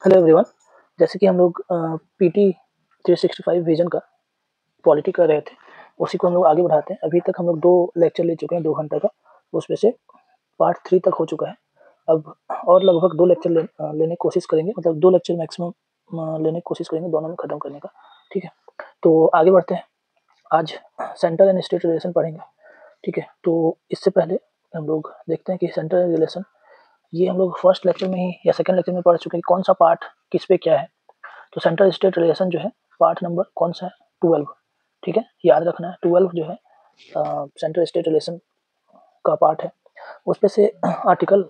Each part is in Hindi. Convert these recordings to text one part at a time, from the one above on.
Hello everyone. जैसे कि हम लोग पीटी 365 विजन का पॉलिटी कर रहे थे, उसी को हम लोग आगे बढ़ाते हैं। अभी तक हम लोग 2 लेक्चर ले चुके हैं 2 घंटे का, उसमें से पार्ट 3 तक हो चुका है। अब और लगभग 2 लेक्चर लेने की कोशिश करेंगे, मतलब 2 लेक्चर मैक्सिमम लेने की कोशिश करेंगे दोनों में खत्म करने का, ठीक है? तो आगे बढ़ते हैं। आज सेंटर एंड स्टेट रिलेशन पढ़ेंगे, ठीक है? तो इससे पहले हम लोग देखते हैं कि सेंटर एंड रिलेशन ये हम लोग फर्स्ट लेक्चर में ही या सेकंड लेक्चर में पढ़ चुके हैं कि कौन सा पार्ट किस पे क्या है। तो सेंट्रल स्टेट रिलेशन जो है पार्ट नंबर कौन सा है? 12, ठीक है, याद रखना है। 12 जो है सेंट्रल स्टेट रिलेशन का पार्ट है। उसपे से आर्टिकल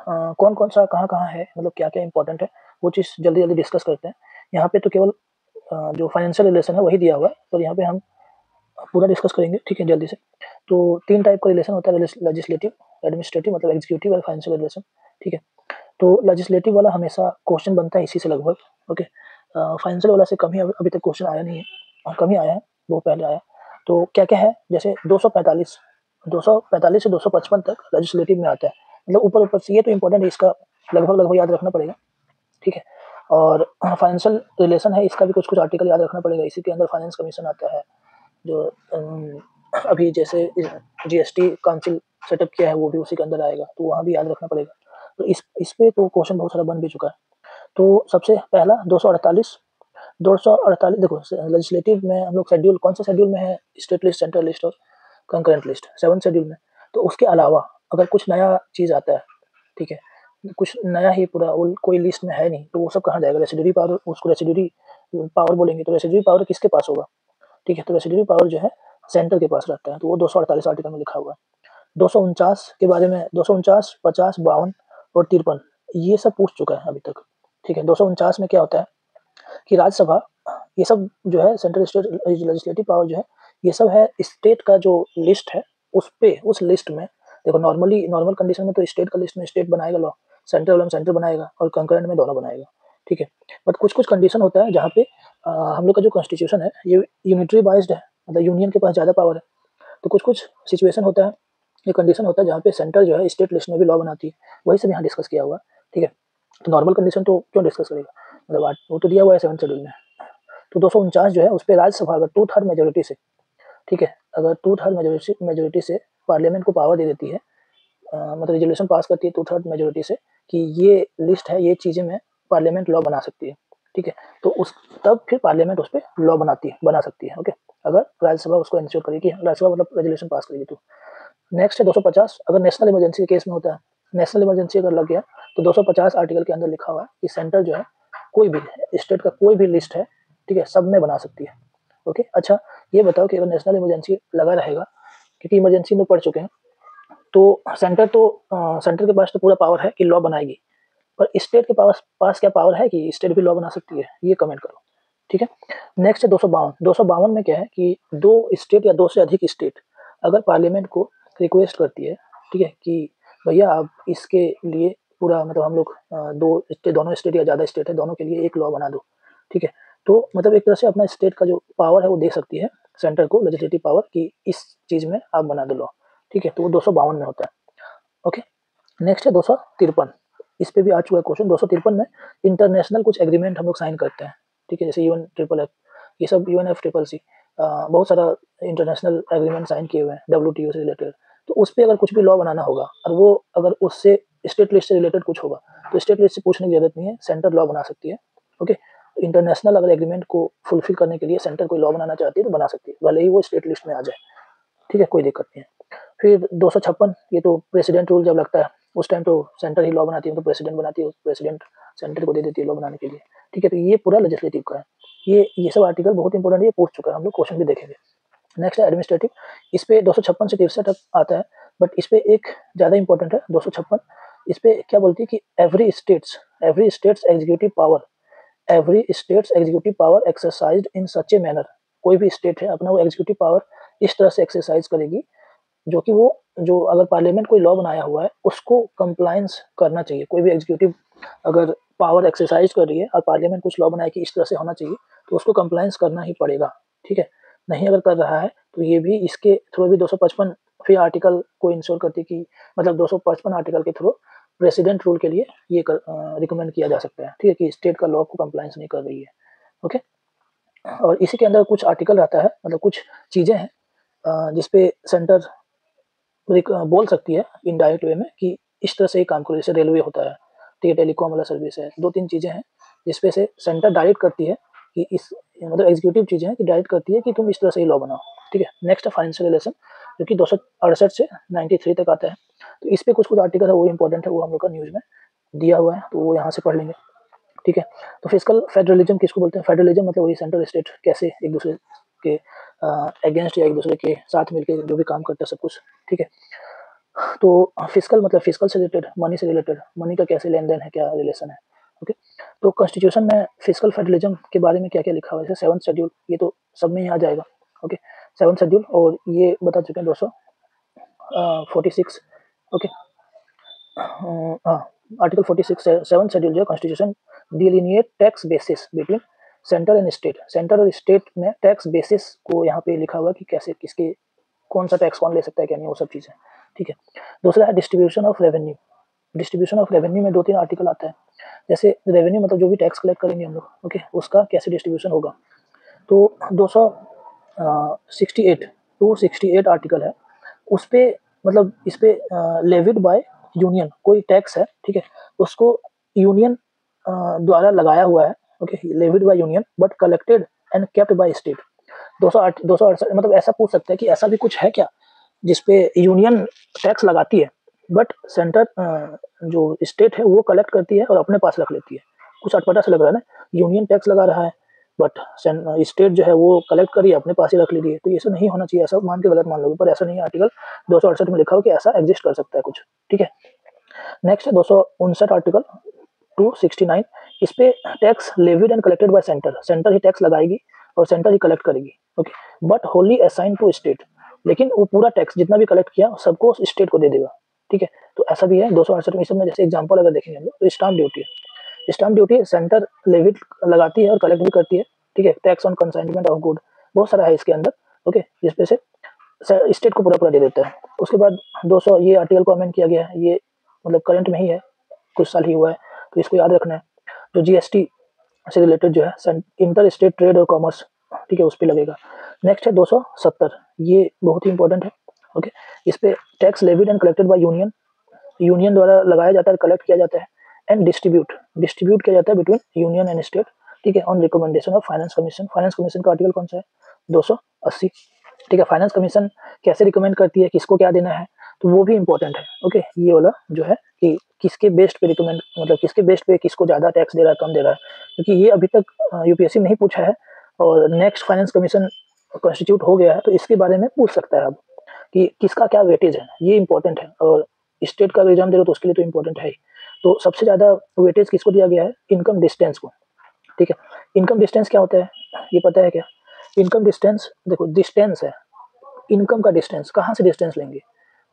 कौन कौन सा कहाँ कहाँ है, मतलब क्या क्या इंपॉर्टेंट है, वो चीज़ जल्दी जल्दी डिस्कस करते हैं। यहाँ पे तो केवल जो फाइनेंशियल रिलेशन है वही दिया हुआ है, तो यहाँ पे हम पूरा डिस्कस करेंगे, ठीक है, जल्दी से। तो 3 टाइप का रिलेशन होता है, लेजिस्लेटिव, एडमिनिस्ट्रेटिव मतलब एग्जीक्यूटिव और फाइनेंशियल रिलेशन, ठीक है। तो लेजिस्लेटिव वाला हमेशा क्वेश्चन बनता है इसी से लगभग, ओके। फाइनेंशियल वाला से कम ही अभी तक क्वेश्चन आया नहीं है, कम ही आया है, वो पहले आया। तो क्या क्या है, जैसे 245 से 255 तक लेजिस्लेटिव में आता है, मतलब ऊपर ऊपर से। ये तो इंपॉर्टेंट है, इसका लगभग लगभग याद रखना पड़ेगा, ठीक है। और फाइनेंशियल रिलेशन है, इसका भी कुछ कुछ आर्टिकल याद रखना पड़ेगा। इसी के अंदर फाइनेंस कमीशन आता है, जो अभी जैसे जीएसटी काउंसिल सेटअप किया है वो भी उसी के अंदर आएगा, तो वहाँ भी याद रखना पड़ेगा। तो इस पे तो क्वेश्चन बहुत सारा बन भी चुका है। तो सबसे पहला 248 देखो, लेजिस्लेटिव में हम लोग शेड्यूल कौन सा शेड्यूल में है? स्टेट लिस्ट, सेंट्रल लिस्ट और कंकरेंट लिस्ट, 7 शेड्यूल में। तो उसके अलावा अगर कुछ नया चीज़ आता है, ठीक है, कुछ नया ही पूरा कोई लिस्ट में है नहीं, तो वो सब कहाँ जाएगा? रेसिडुअरी पावर, उसको रेसिडुअरी पावर बोलेंगे। तो रेसिडुअरी पावर किसके पास होगा? ठीक है, तो रेसिडुअरी पावर जो है सेंटर के पास रहता है, तो वो 248 आर्टिकल में लिखा हुआ है। 249 के बारे में, 249, 50, 52 और 53 ये सब पूछ चुका है अभी तक, ठीक है। 249 में क्या होता है कि राज्यसभा, ये सब जो है सेंट्रल स्टेट लेजिस्लेटिव पावर जो है, ये सब है स्टेट का जो लिस्ट है, उस पे, उस लिस्ट में देखो, नॉर्मल कंडीशन में तो स्टेट का लिस्ट में स्टेट बनाएगा लॉ, सेंट्रल वाला में सेंट्रल बनाएगा और कंकरेंट में दोनों बनाएगा, ठीक है। बट कुछ कुछ कंडीशन होता है जहाँ पे हम लोग का जो कॉन्स्टिट्यूशन है ये यूनिटरी बाइज्ड है, मतलब यूनियन के पास ज़्यादा पावर है। तो कुछ कुछ सिचुएशन होता है, ये कंडीशन होता है जहाँ पे सेंटर जो है स्टेट लिस्ट में भी लॉ बनाती है, वही सब यहाँ डिस्कस किया हुआ है, ठीक है। तो नॉर्मल कंडीशन तो क्यों डिस्कस करेगा, मतलब वो तो दिया हुआ है 7 शेड्यूल में। तो 249 जो है उस पर राज्यसभा अगर 2/3 मेजोरिटी से, ठीक है, अगर 2/3 मेजोरिटी से पार्लियामेंट को पावर दे देती है, मतलब रेजोल्यूशन पास करती है 2/3 मेजोरिटी से कि ये लिस्ट है, ये चीज़ें में पार्लियामेंट लॉ बना सकती है, ठीक है। तो उस तब फिर पार्लियामेंट उस पर लॉ बना सकती है, ओके। अगर राज्यसभा उसको इंश्योर करेगी, राज्यसभा मतलब रेजोल्यूशन पास करेगी तो। नेक्स्ट है 250, अगर नेशनल इमरजेंसी के केस में होता है, नेशनल इमरजेंसी अगर लग गया, तो 250 आर्टिकल के अंदर लिखा हुआ है कि सेंटर जो है कोई भी स्टेट का कोई भी लिस्ट है, ठीक है, सब में बना सकती है, ओके। अच्छा, ये बताओ कि अगर नेशनल इमरजेंसी लगा रहेगा, क्योंकि इमरजेंसी में पढ़ चुके हैं, तो सेंटर के पास तो पूरा पावर है कि लॉ बनाएगी, पर स्टेट के पास क्या पावर है कि स्टेट भी लॉ बना सकती है? ये कमेंट करो, ठीक है। नेक्स्ट है 252 में क्या है कि 2 स्टेट या 2 से अधिक स्टेट अगर पार्लियामेंट को रिक्वेस्ट करती है, ठीक है, कि भैया आप इसके लिए पूरा, मतलब हम लोग दोनों स्टेट या ज़्यादा स्टेट है, दोनों के लिए एक लॉ बना दो, ठीक है। तो मतलब एक तरह से अपना स्टेट का जो पावर है वो दे सकती है सेंटर को, लेजिस्लेटिव पावर, कि इस चीज़ में आप बना दो लॉ, ठीक है। तो वो 252 में होता है, ओके। नेक्स्ट है 253, इस पे भी आ चुका है क्वेश्चन। 253 में इंटरनेशनल कुछ एग्रीमेंट हम लोग साइन करते हैं, ठीक है, जैसे यूएन ट्रिपल एफ, ये सब यूएनएफ ट्रिपल सी, बहुत सारा इंटरनेशनल एग्रीमेंट साइन किए हुए हैं डब्ल्यूटीओ से रिलेटेड। तो उस पर अगर कुछ भी लॉ बनाना होगा और वो अगर उससे स्टेट लिस्ट से रिलेटेड कुछ होगा, तो स्टेट लिस्ट से पूछने की जरूरत नहीं है, सेंटर लॉ बना सकती है, ओके। इंटरनेशनल अगर एग्रीमेंट को फुलफिल करने के लिए सेंटर कोई लॉ बनाना चाहती है तो बना सकती है, भले ही वो स्टेट लिस्ट में आ जाए, ठीक है, कोई दिक्कत नहीं है। फिर 256, ये तो प्रेसिडेंट रूल जब लगता है उस टाइम तो सेंटर ही लॉ बनाती है, तो प्रेसिडेंट बनाती है, प्रेसिडेंट सेंटर को दे देती है लॉ बनाने के लिए, ठीक है। तो ये पूरा लेजिस्लेटिव का है। ये सब आर्टिकल बहुत इंपॉर्टेंट है, ये पूछ चुका है, हम लोग क्वेश्चन भी देखेंगे। नेक्स्ट है एडमिनिस्ट्रेटिव, इस पे 256 से 63 तक आता है, बट इस पे एक ज़्यादा इंपॉर्टेंट है 256। इस पे क्या बोलती है कि every states executive power exercised in such a manner, कोई भी स्टेट है अपना वो एग्जीक्यूटिव पावर इस तरह से एक्सरसाइज करेगी, जो कि वो, जो अगर पार्लियामेंट कोई लॉ बनाया हुआ है उसको कंप्लायंस करना चाहिए। कोई भी एग्जीक्यूटिव अगर पावर एक्सरसाइज कर रही है और पार्लियामेंट कुछ लॉ बनाए कि इस तरह से होना चाहिए, तो उसको कंप्लायंस करना ही पड़ेगा, ठीक है। नहीं अगर कर रहा है तो ये भी इसके थ्रू भी 255 फिर आर्टिकल को इंश्योर करती कि, मतलब 255 आर्टिकल के थ्रू प्रेसिडेंट रूल के लिए ये रिकमेंड किया जा सकता है, ठीक है, कि स्टेट का लॉ को कंप्लायंस नहीं कर रही है। ओके, और इसी के अंदर कुछ आर्टिकल रहता है, मतलब कुछ चीज़ें हैं जिसपे सेंटर बोल सकती है इनडायरेक्ट वे में कि इस तरह से ही काम करो, जैसे रेलवे होता है, ठीक है, टेलीकॉम वाला सर्विस है, 2-3 चीज़ें हैं जिसपे से सेंटर डायरेक्ट करती है कि इस, मतलब एग्जीक्यूटिव चीज़ें हैं कि डायरेक्ट करती है कि तुम इस तरह से ही लॉ बनाओ, ठीक है। नेक्स्ट है फाइनेंशियल रिलेशन, जो कि 268 से 93 तक आता है। तो इस पे कुछ आर्टिकल है, वो इंपॉर्टेंट है, वो हम लोग का न्यूज़ में दिया हुआ है, तो वो यहाँ से पढ़ लेंगे, ठीक है। तो फिजिकल फेडरलिज्म किसको बोलते हैं? फेडरलिज्म मतलब वही सेंट्रल स्टेट कैसे एक दूसरे के अगेंस्ट या एक दूसरे के साथ मिलकर जो भी काम करता है सब कुछ, ठीक है। तो फिजिकल मतलब फिजिकल से रिलेटेड, मनी से रिलेटेड, मनी का कैसे लेन देन है, क्या रिलेशन है, ओके। तो कॉन्स्टिट्यूशन में फिजिकल फेडरलिज्म के बारे में क्या क्या लिखा हुआ है, जैसे 7th शेड्यूल, ये तो सब में ही आ जाएगा, ओके। 7th शेड्यूल, और ये बता चुके हैं 246, ओके। हाँ, आर्टिकल 46 7th शेड्यूल जो है constitution डिलिनिएट tax basis between centre and state, centre और स्टेट में टैक्स बेसिस को यहाँ पे लिखा हुआ है कि कैसे किसके कौन सा टैक्स कौन ले सकता है क्या नहीं, वो सब चीज़ें, ठीक है। दूसरा है distribution of revenue, distribution of revenue में 2-3 आर्टिकल आता है, जैसे रेवेन्यू मतलब जो भी टैक्स कलेक्ट करेंगे हम लोग, ओके, उसका कैसे डिस्ट्रीब्यूशन होगा। तो 268 268 आर्टिकल है, उस पे मतलब इस पे लेविड बाय यूनियन कोई टैक्स है, ठीक है, उसको यूनियन द्वारा लगाया हुआ है, okay, levied by union but collected and kept by state. 268 मतलब ऐसा पूछ सकते हैं कि ऐसा भी कुछ है क्या जिसपे यूनियन टैक्स लगाती है बट सेंटर जो स्टेट है वो कलेक्ट करती है और अपने पास रख लेती है। कुछ अटपटा सा लग रहा है ना, यूनियन टैक्स लगा रहा है बट स्टेट जो है वो कलेक्ट करी अपने पास ही रख लीजिए, तो ये सब नहीं होना चाहिए, ऐसा मान के गलत मान लोगे, पर ऐसा नहीं है। आर्टिकल 268 में लिखा हो कि ऐसा एग्जिस्ट कर सकता है कुछ, ठीक है। नेक्स्ट है 259 आर्टिकल 269, इस पे tax levied and collected by centre, centre ही टैक्स लगाएगी और सेंटर ही कलेक्ट करेगी, okay, but wholly assign to state, लेकिन वो पूरा टैक्स जितना भी कलेक्ट किया सबको स्टेट को दे देगा, ठीक है। तो ऐसा भी है 268 में। इसमें जैसे एग्जांपल अगर देखेंगे हम लोग तो स्टाम्प ड्यूटी है, स्टाम्प ड्यूटी सेंटर लेविड लगाती है और कलेक्ट भी करती है, ठीक है। Tax on consignment of good, बहुत सारा है इसके अंदर, ओके, जिसपे से स्टेट को पूरा पूरा दे देता है। उसके बाद 200 ये आर्टिकल को अमेंड किया गया है, ये मतलब करंट में ही है, कुछ साल ही हुआ है, तो इसको याद रखना है। जो जीएसटी से रिलेटेड जो है इंटर स्टेट ट्रेड और कॉमर्स, ठीक है, उस पर लगेगा। नेक्स्ट है 270, ये बहुत ही इंपॉर्टेंट है, ओके। इस पे tax levied and collected by union, union द्वारा लगाया जाता है, कलेक्ट किया जाता है, एंड डिस्ट्रीब्यूट डिस्ट्रीब्यूट किया जाता है बिटवीन यूनियन एंड स्टेट, ठीक है, on recommendation of finance commission. Finance commission का आर्टिकल कौन सा है? 280, ठीक है। फाइनेंस कमीशन कैसे रिकमेंड करती है, किसको क्या देना है, तो वो भी इंपॉर्टेंट है, ओके। ये वाला जो है कि किसके बेस्ड पे रिकमेंड, मतलब किसके बेस्ड पे किसको ज़्यादा टैक्स दे रहा है, कम दे रहा है, क्योंकि ये अभी तक यूपीएससी नहीं पूछा है, और नेक्स्ट फाइनेंस कमीशन कॉन्स्टिट्यूट हो गया है तो इसके बारे में पूछ सकता है अब कि किसका क्या वेटेज है, ये इंपॉर्टेंट है। और स्टेट का एग्जाम दे रहे हो तो उसके लिए तो इंपॉर्टेंट है ही। तो सबसे ज़्यादा वेटेज किसको दिया गया है? इनकम डिस्टेंस को, ठीक है। इनकम डिस्टेंस क्या होता है, ये पता है क्या? इनकम डिस्टेंस, देखो डिस्टेंस है, इनकम का डिस्टेंस, कहाँ से डिस्टेंस लेंगे?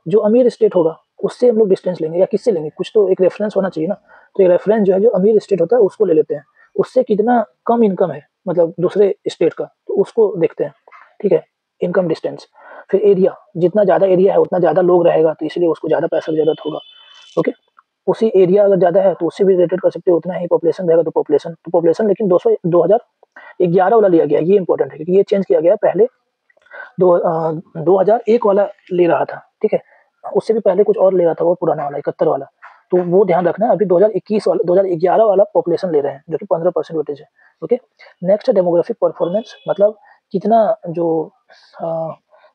जो अमीर स्टेट होगा उससे हम लोग डिस्टेंस लेंगे, या किससे लेंगे? कुछ तो एक रेफरेंस होना चाहिए ना। तो एक रेफरेंस जो है, जो अमीर स्टेट होता है उसको ले लेते हैं, उससे कितना कम इनकम है मतलब दूसरे स्टेट का, तो उसको देखते हैं, ठीक है, इनकम डिस्टेंस। फिर एरिया, जितना ज़्यादा एरिया है उतना ज़्यादा लोग रहेगा, तो इसलिए उसको ज़्यादा पैसा की जरूरत होगा, ओके। उसी एरिया अगर ज़्यादा है तो उससे भी रिलेटेड कर सकते हो, उतना ही पॉपुलेशन रहेगा तो पॉपुलेशन लेकिन 2011 वाला लिया गया, ये इंपॉर्टेंट है क्योंकि ये चेंज किया गया पहले 2001 वाला ले रहा था, ठीक है। उससे भी पहले कुछ और ले रहा था, वो पुराना वाला 71 वाला, तो वो ध्यान रखना है। अभी 2011 वाला पॉपुलेशन ले रहे हैं, जो कि 15% वेटेज है, ओके। नेक्स्ट है डेमोग्राफिक परफॉर्मेंस, मतलब कितना जो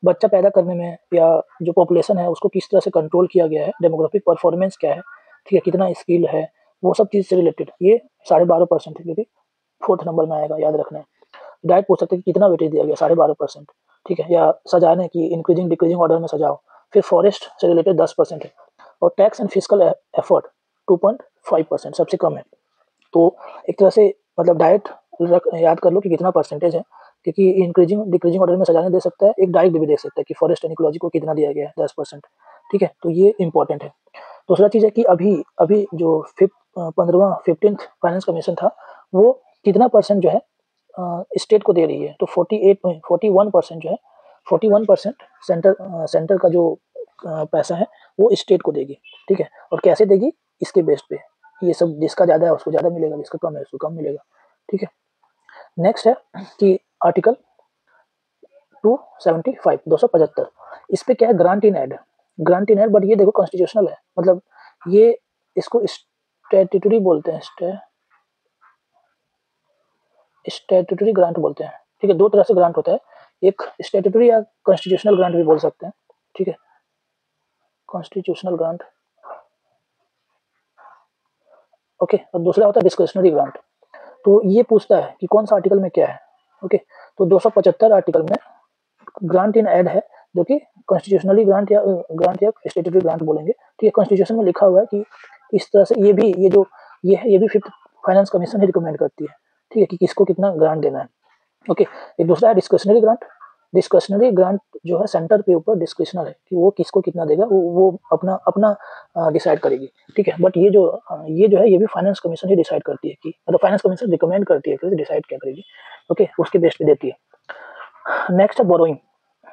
बच्चा पैदा करने में या जो पॉपुलेशन है उसको किस तरह से कंट्रोल किया गया है, डेमोग्राफिक परफॉर्मेंस क्या है, ठीक है, कितना स्किल है, वो सब चीज़ से रिलेटेड ये 12.5% है, क्योंकि 4th नंबर में आएगा, याद रखना है। डायरेक्ट पूछ सकते हैं कि कितना वेटेज दिया गया, 12.5%, ठीक है। या सजाने की इंक्रीजिंग डिक्रीजिंग ऑर्डर में सजाओ। फिर फॉरेस्ट से रिलेटेड 10% है, और टैक्स एंड फिजिकल एफर्ट 2.5% सबसे कम है। तो एक तरह से मतलब डायरेक्ट याद कर लो कि कितना परसेंटेज है, क्योंकि इंक्रीजिंग डिक्रीजिंग ऑर्डर में सजाने दे सकता है, एक डायरेक्ट भी दे सकता है कि फॉरेस्ट एंड इकोलॉजी को कितना दिया गया है, 10%, ठीक है। तो ये इंपॉर्टेंट है। दूसरा चीज़ है कि अभी अभी जो 15th फाइनेंस कमीशन था, वो कितना परसेंट जो है स्टेट को दे रही है, तो 41% जो है, 41% सेंटर का जो पैसा है वो स्टेट को देगी, ठीक है। और कैसे देगी? इसके बेस पे ये सब, जिसका ज़्यादा है उसको ज़्यादा मिलेगा, जिसका कम है उसको कम मिलेगा, ठीक है। नेक्स्ट है कि आर्टिकल 275 275, इस पे क्या है, grant in aid, grant in aid, but ये देखो कॉन्स्टिट्यूशनल है, मतलब ये इसको स्टैट्यूटरी बोलते हैं, स्टैट्यूटरी ग्रांट बोलते हैं, ठीक है। दो तरह से ग्रांट होता है, एक स्टैट्यूटरी या कॉन्स्टिट्यूशनल ग्रांट भी बोल सकते हैं, ठीक है, कॉन्स्टिट्यूशनल ग्रांट, ओके। और दूसरा होता है डिस्क्रिशनरी ग्रांट। तो ये पूछता है कि कौन सा आर्टिकल में क्या है, ओके। तो 275 आर्टिकल में ग्रांट इन एड है, जो कि कॉन्स्टिट्यूशनली ग्रांट या स्टैट्यूटरी ग्रांट बोलेंगे, ठीक है। कॉन्स्टिट्यूशन में लिखा हुआ है कि इस तरह से ये भी फिफ्थ फाइनेंस कमीशन ही रिकमेंड करती है, ठीक है, कि किसको कितना ग्रांट देना है, ओके। एक दूसरा है डिस्क्रिशनरी ग्रांट। डिस्क्रिशनरी ग्रांट जो है सेंटर के ऊपर डिस्क्रिशनल है कि वो किसको कितना देगा, वो अपना अपना डिसाइड करेगी, ठीक है। बट ये जो है ये भी फाइनेंस कमीशन ही डिसाइड करती है, कि मतलब फाइनेंस कमीशन रिकमेंड करती है कि डिसाइड क्या करेगी, ओके, उसके बेस पे देती है। नेक्स्ट है बोरोइंग।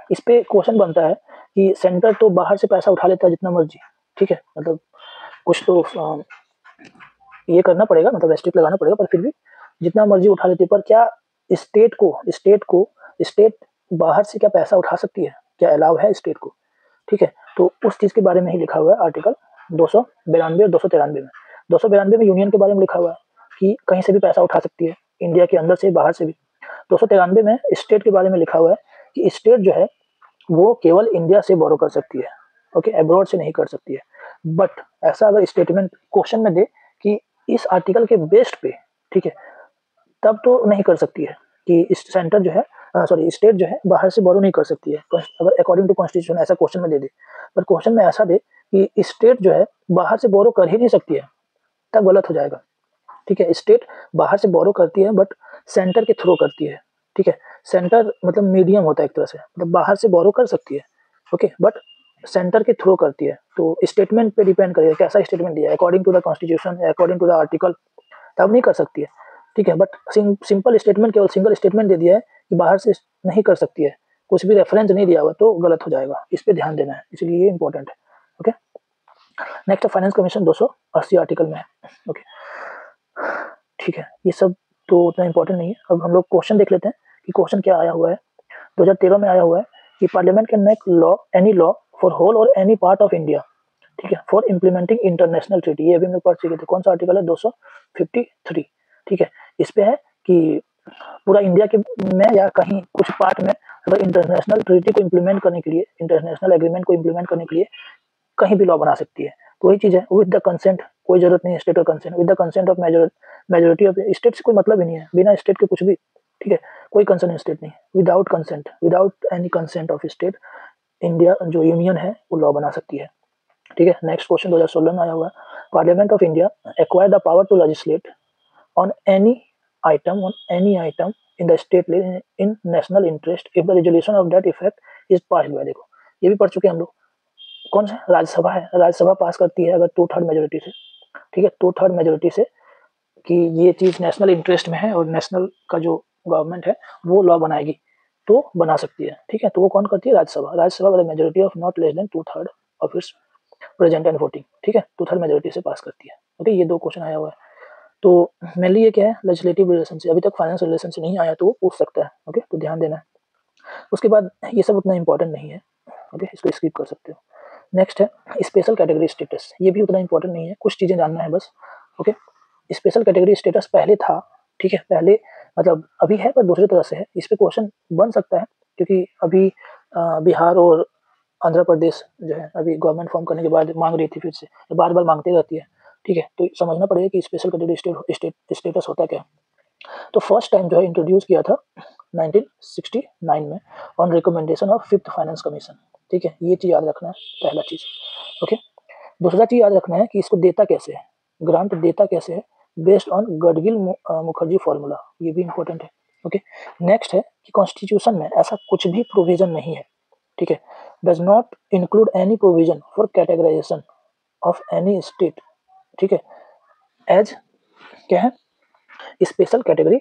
इस पे क्वेश्चन बनता है कि सेंटर तो बाहर से पैसा उठा लेता है जितना मर्जी, ठीक है, मतलब कुछ तो ये करना पड़ेगा, मतलब रेस्ट्रिक्ट लगाना पड़ेगा, पर फिर भी जितना मर्जी उठा लेती है, पर क्या स्टेट बाहर से क्या पैसा उठा सकती है, क्या अलाउ है स्टेट को, ठीक है। तो उस चीज के बारे में ही लिखा हुआ है आर्टिकल 292 और 293 में। 292 में यूनियन के बारे में लिखा हुआ है कि कहीं से भी पैसा उठा सकती है, इंडिया के अंदर से बाहर से भी। 293 में स्टेट के बारे में लिखा हुआ है कि स्टेट जो है वो केवल इंडिया से बोरो कर सकती है, ओके, अब्रॉड से नहीं कर सकती है। बट ऐसा अगर स्टेटमेंट क्वेश्चन में दे कि इस आर्टिकल के बेस्ड पे, ठीक है, तब तो नहीं कर सकती है कि इस सेंटर जो है स्टेट जो है बाहर से बोरो नहीं कर सकती है, अगर अकॉर्डिंग टू कॉन्स्टिट्यूशन ऐसा क्वेश्चन में दे दे। पर क्वेश्चन में ऐसा दे कि स्टेट जो है बाहर से बोरो कर ही नहीं सकती है, तब गलत हो जाएगा, ठीक है। स्टेट बाहर से बोरो करती है बट सेंटर के थ्रू करती है, ठीक है। सेंटर मतलब मीडियम होता है एक तरह से, मतलब बाहर से बोरो कर सकती है, ओके, बट सेंटर के थ्रू करती है। तो स्टेटमेंट पे डिपेंड करेगा कैसा स्टेटमेंट दिया है, according to the constitution, according to the article, तब नहीं कर सकती है, ठीक है। बट सिंपल स्टेटमेंट, केवल सिंगल स्टेटमेंट दे दिया है कि बाहर से नहीं कर सकती है, कुछ भी रेफरेंस नहीं दिया हुआ, तो गलत हो जाएगा, इस पे ध्यान देना है, इसलिए ये इंपॉर्टेंट है, okay. Next finance commission 280 article में है, ओके, ठीक है। ये सब तो उतना इंपॉर्टेंट नहीं है। अब हम लोग क्वेश्चन देख लेते हैं कि क्वेश्चन क्या आया हुआ है। 2013 में आया हुआ है कि parliament can make law any law for whole और एनी पार्ट ऑफ इंडिया, ठीक है, फॉर इम्प्लीमेंटिंग इंटरनेशनल ट्रीटी। ये अभी हम लोग पढ़ चुके थे, कौन सा आर्टिकल है, 253, ठीक है। इस पे है कि पूरा इंडिया के में या कहीं कुछ पार्ट में अगर इंटरनेशनल ट्रीटी को इम्प्लीमेंट करने के लिए, इंटरनेशनल एग्रीमेंट को इम्प्लीमेंट करने के लिए कहीं भी लॉ बना सकती है। तो वही चीज है, विद द कंसेंट, कोई जरूरत नहीं है स्टेट का consent, with the consent of majority of state से कोई मतलब ही नहीं है, बिना स्टेट के कुछ भी, ठीक है, कोई कंसर्न स्टेट नहीं है। Without consent, without any consent of state, India जो यूनियन है वो लॉ बना सकती है, ठीक है। नेक्स्ट क्वेश्चन 2016 में आया हुआ है, parliament of India acquire the power to legislate on any item in the state in national interest if the resolution of that effect is passed by. देखो ये भी पढ़ चुके हैं हम लोग, कौन सा, राज्यसभा है, राज्यसभा पास करती है अगर 2/3 मेजोरिटी से, ठीक है, 2/3 मेजोरिटी से, कि ये चीज नेशनल इंटरेस्ट में है और नेशनल का जो गवर्नमेंट है वो लॉ बनाएगी, तो बना सकती है, ठीक है। तो वो कौन करती है, राज्यसभा। राज्यसभा वाला majority of not less than 2/3 of its present and voting, ठीक है, 2/3 मेजोरिटी से पास करती है, ओके। ये दो क्वेश्चन आया हुआ है। तो मेनली ये क्या है, लेजिस्लेटिव रिलेशन से, अभी तक फाइनेंस रिलेशन से नहीं आया तो वो पूछ सकता है, ओके, तो ध्यान देना है। उसके बाद ये सब उतना इंपॉर्टेंट नहीं है, ओके, इसको स्किप कर सकते हो। नेक्स्ट है स्पेशल कैटेगरी स्टेटस, ये भी उतना इंपॉर्टेंट नहीं है, कुछ चीजें जानना है बस, ओके। स्पेशल कैटेगरी स्टेटस पहले था, ठीक है, पहले मतलब अभी है पर दूसरी तरह से है, इस पे क्वेश्चन बन सकता है, क्योंकि अभी बिहार और आंध्र प्रदेश जो है अभी गवर्नमेंट फॉर्म करने के बाद मांग रही थी, फिर से बार बार मांगती रहती है, ठीक है। तो समझना पड़ेगा कि स्पेशल कैटेगरी स्टेटस होता क्या। तो फर्स्ट टाइम जो है इंट्रोड्यूस किया था 1969 में on recommendation of fifth finance commission, ठीक है, ये चीज याद रखना है, पहला चीज, ओके। दूसरा चीज याद रखना है कि इसको देता कैसे है, ग्रांट देता कैसे है, based on Gadgil Mukherjee formula, ये भी इंपॉर्टेंट है, ओके। नेक्स्ट है कि कॉन्स्टिट्यूशन में ऐसा कुछ भी प्रोविजन नहीं है, ठीक है, does not include any provision for categorisation of any state, ठीक है, एज क्या है, स्पेशल कैटेगरी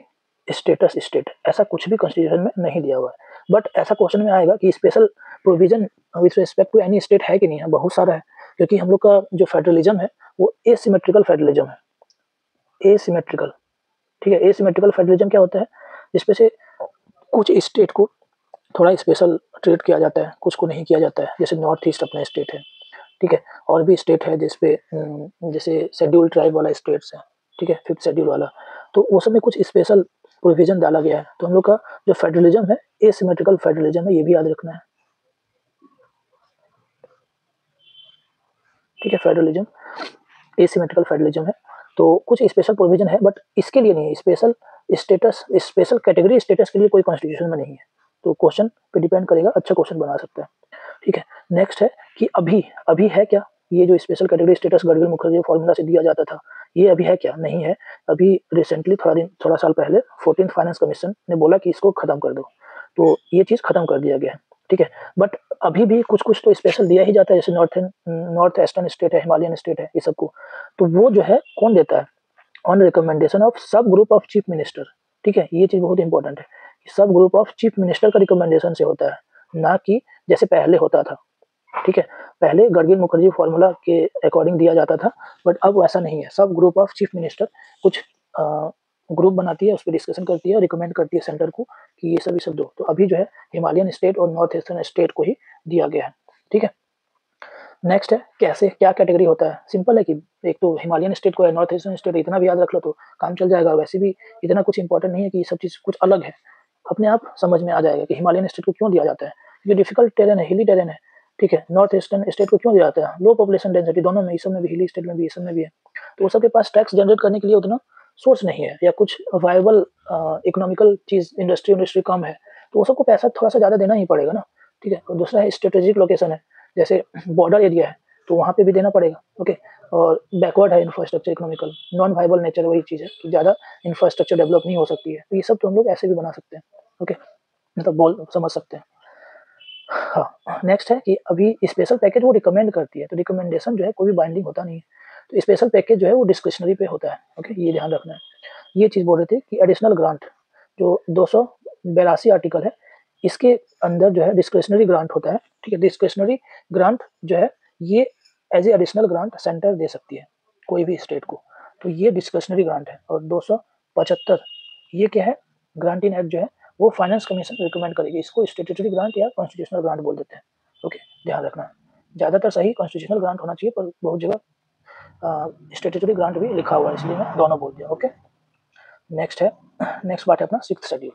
स्टेटस स्टेट, ऐसा कुछ भी कॉन्स्टिट्यूशन में नहीं दिया हुआ है। बट ऐसा क्वेश्चन में आएगा कि special provision with respect to any state है कि नहीं है, बहुत सारा है, क्योंकि हम लोग का जो फेडरलिज्म है वो एसिमेट्रिकल फेडरलिज्म है, एसिमेट्रिकल, ठीक है। एसिमेट्रिकल फेडरलिज्म क्या होता है, जिसपे से कुछ स्टेट को थोड़ा स्पेशल ट्रीट किया जाता है, कुछ को नहीं किया जाता है। जैसे नॉर्थ ईस्ट अपना स्टेट है, ठीक है, और भी स्टेट है जिसपे जैसे शेड्यूल ट्राइब वाला स्टेट्स है, ठीक है, 5th शेड्यूल वाला, तो वो सब में कुछ स्पेशल प्रोविजन डाला गया है। तो हम लोग का जो फेडरलिज्म है एसिमेट्रिकल फेडरलिज्म है, ये भी याद रखना है, ठीक है। फेडरलिज्म एसिमेट्रिकल फेडरलिज्म है, तो कुछ स्पेशल प्रोविजन है, बट इसके लिए नहीं है। Special status, special category status के लिए कोई कॉन्स्टिट्यूशन में नहीं है। तो क्वेश्चन पे डिपेंड करेगा, अच्छा क्वेश्चन बना सकता है, ठीक है। नेक्स्ट है कि अभी अभी है क्या, ये जो special category status Gadhvi Mukherjee formula से दिया जाता था, ये अभी है क्या, नहीं है। अभी रिसेंटली थोड़ा साल पहले 14th फाइनेंस कमीशन ने बोला कि इसको खत्म कर दो, तो ये चीज खत्म कर दिया गया है, ठीक है। बट अभी भी कुछ कुछ तो स्पेशल दिया ही जाता है, जैसे नॉर्थ ईस्टर्न स्टेट है, हिमालयन स्टेट है, ये सबको, तो वो जो है कौन देता है, ऑन रिकमेंडेशन ऑफ सब ग्रुप ऑफ चीफ मिनिस्टर, ठीक है। ये चीज बहुत इंपॉर्टेंट है, सब ग्रुप ऑफ चीफ मिनिस्टर का रिकमेंडेशन से होता है, ना कि जैसे पहले होता था, ठीक है। पहले गढ़वी मुखर्जी फॉर्मूला के अकॉर्डिंग दिया जाता था, बट अब वैसा नहीं है। सब ग्रुप ऑफ चीफ मिनिस्टर कुछ ग्रुप बनाती है, उस पर डिस्कशन करती है, रिकमेंड करती है सेंटर को कि ये सब दो। तो अभी जो है हिमालयन स्टेट और नॉर्थ ईस्टर्न स्टेट को ही दिया गया है, ठीक है। नेक्स्ट है कैसे क्या कैटेगरी होता है, सिंपल है कि एक तो हिमालयन स्टेट को है, नॉर्थ ईस्टर्न स्टेट, इतना भी याद रख लो तो काम चल जाएगा। वैसे भी इतना कुछ इंपॉर्टेंट नहीं है कि ये सब चीज़ कुछ अलग है, अपने आप समझ में आ जाएगा कि हिमालयन स्टेट को क्यों दिया जाता है। ये डिफिकल्ट टेरेन है, हिली टेरेन है, ठीक है। नॉर्थ ईस्टर्न स्टेट को क्यों दिया जाता है, लो पॉपुलेशन डेंसिटी, दोनों में, इस सब में भी, हिली स्टेट में भी, इस सब में भी है। तो वो सबके पास टैक्स जनरेट करने के लिए उतना सोर्स नहीं है, या कुछ वायबल इकोनॉमिकल चीज, इंडस्ट्री कम है, तो वो सबको पैसा थोड़ा सा ज़्यादा देना ही पड़ेगा ना, ठीक है। और दूसरा है स्ट्रेटेजिक लोकेशन है, जैसे बॉर्डर एरिया है तो वहाँ पे भी देना पड़ेगा, ओके। और बैकवर्ड है infrastructure, economical non viable nature, वही चीज़ है कि ज़्यादा इंफ्रास्ट्रक्चर डेवलप नहीं हो सकती है। तो ये सब तो हम लोग ऐसे भी बना सकते हैं, ओके, मतलब बोल समझ सकते हैं। हाँ, नेक्स्ट है कि अभी स्पेशल पैकेज वो रिकमेंड करती है, तो रिकमेंडेशन जो है कोई भी बाइंडिंग होता नहीं है। तो स्पेशल पैकेज जो है वो डिस्क्रिशनरी पे होता है, ओके, ये ध्यान रखना है। ये चीज़ बोल रहे थे कि एडिशनल ग्रांट जो 282 आर्टिकल है, इसके अंदर जो है डिस्क्रिशनरी ग्रांट होता है, ठीक है। डिस्क्रिशनरी ग्रांट जो है ये as a additional grant centre दे सकती है कोई भी स्टेट को, तो ये डिस्क्रिशनरी ग्रांट है। और 275 ये क्या है, ग्रांट इन एक्ट जो है वो फाइनेंस कमीशन रिकमेंड करेगी, इसको स्टेट्यूटरी ग्रांट या कॉन्स्टिट्यूशनल ग्रांट बोल देते हैं, ओके, ध्यान रखना। ज़्यादातर सही कॉन्स्टिट्यूशनल ग्रांट होना चाहिए, पर बहुत जगह स्टेट्यूटरी ग्रांट भी लिखा हुआ है, इसलिए मैं दोनों बोल दिया, ओके। नेक्स्ट है, नेक्स्ट पार्ट है अपना 6th शेड्यूल।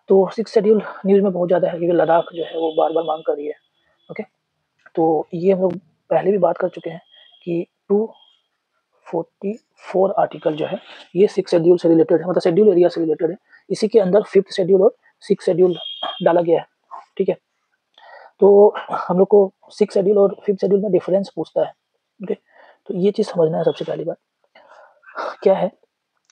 तो 6th शेड्यूल न्यूज़ में बहुत ज़्यादा है क्योंकि लद्दाख जो है वो बार बार मांग कर रही है, ओके। तो ये हम लोग पहले भी बात कर चुके हैं कि 244 आर्टिकल जो है ये 6th शेड्यूल से रिलेटेड है, मतलब शेड्यूल एरिया से रिलेटेड है। इसी के अंदर 5th शेड्यूल और 6th शेड्यूल डाला गया है, ठीक है। तो हम लोग को 6th शेड्यूल और 5th शेड्यूल में डिफरेंस पूछता है, ओके। तो ये चीज़ समझना है सबसे पहली बात क्या है।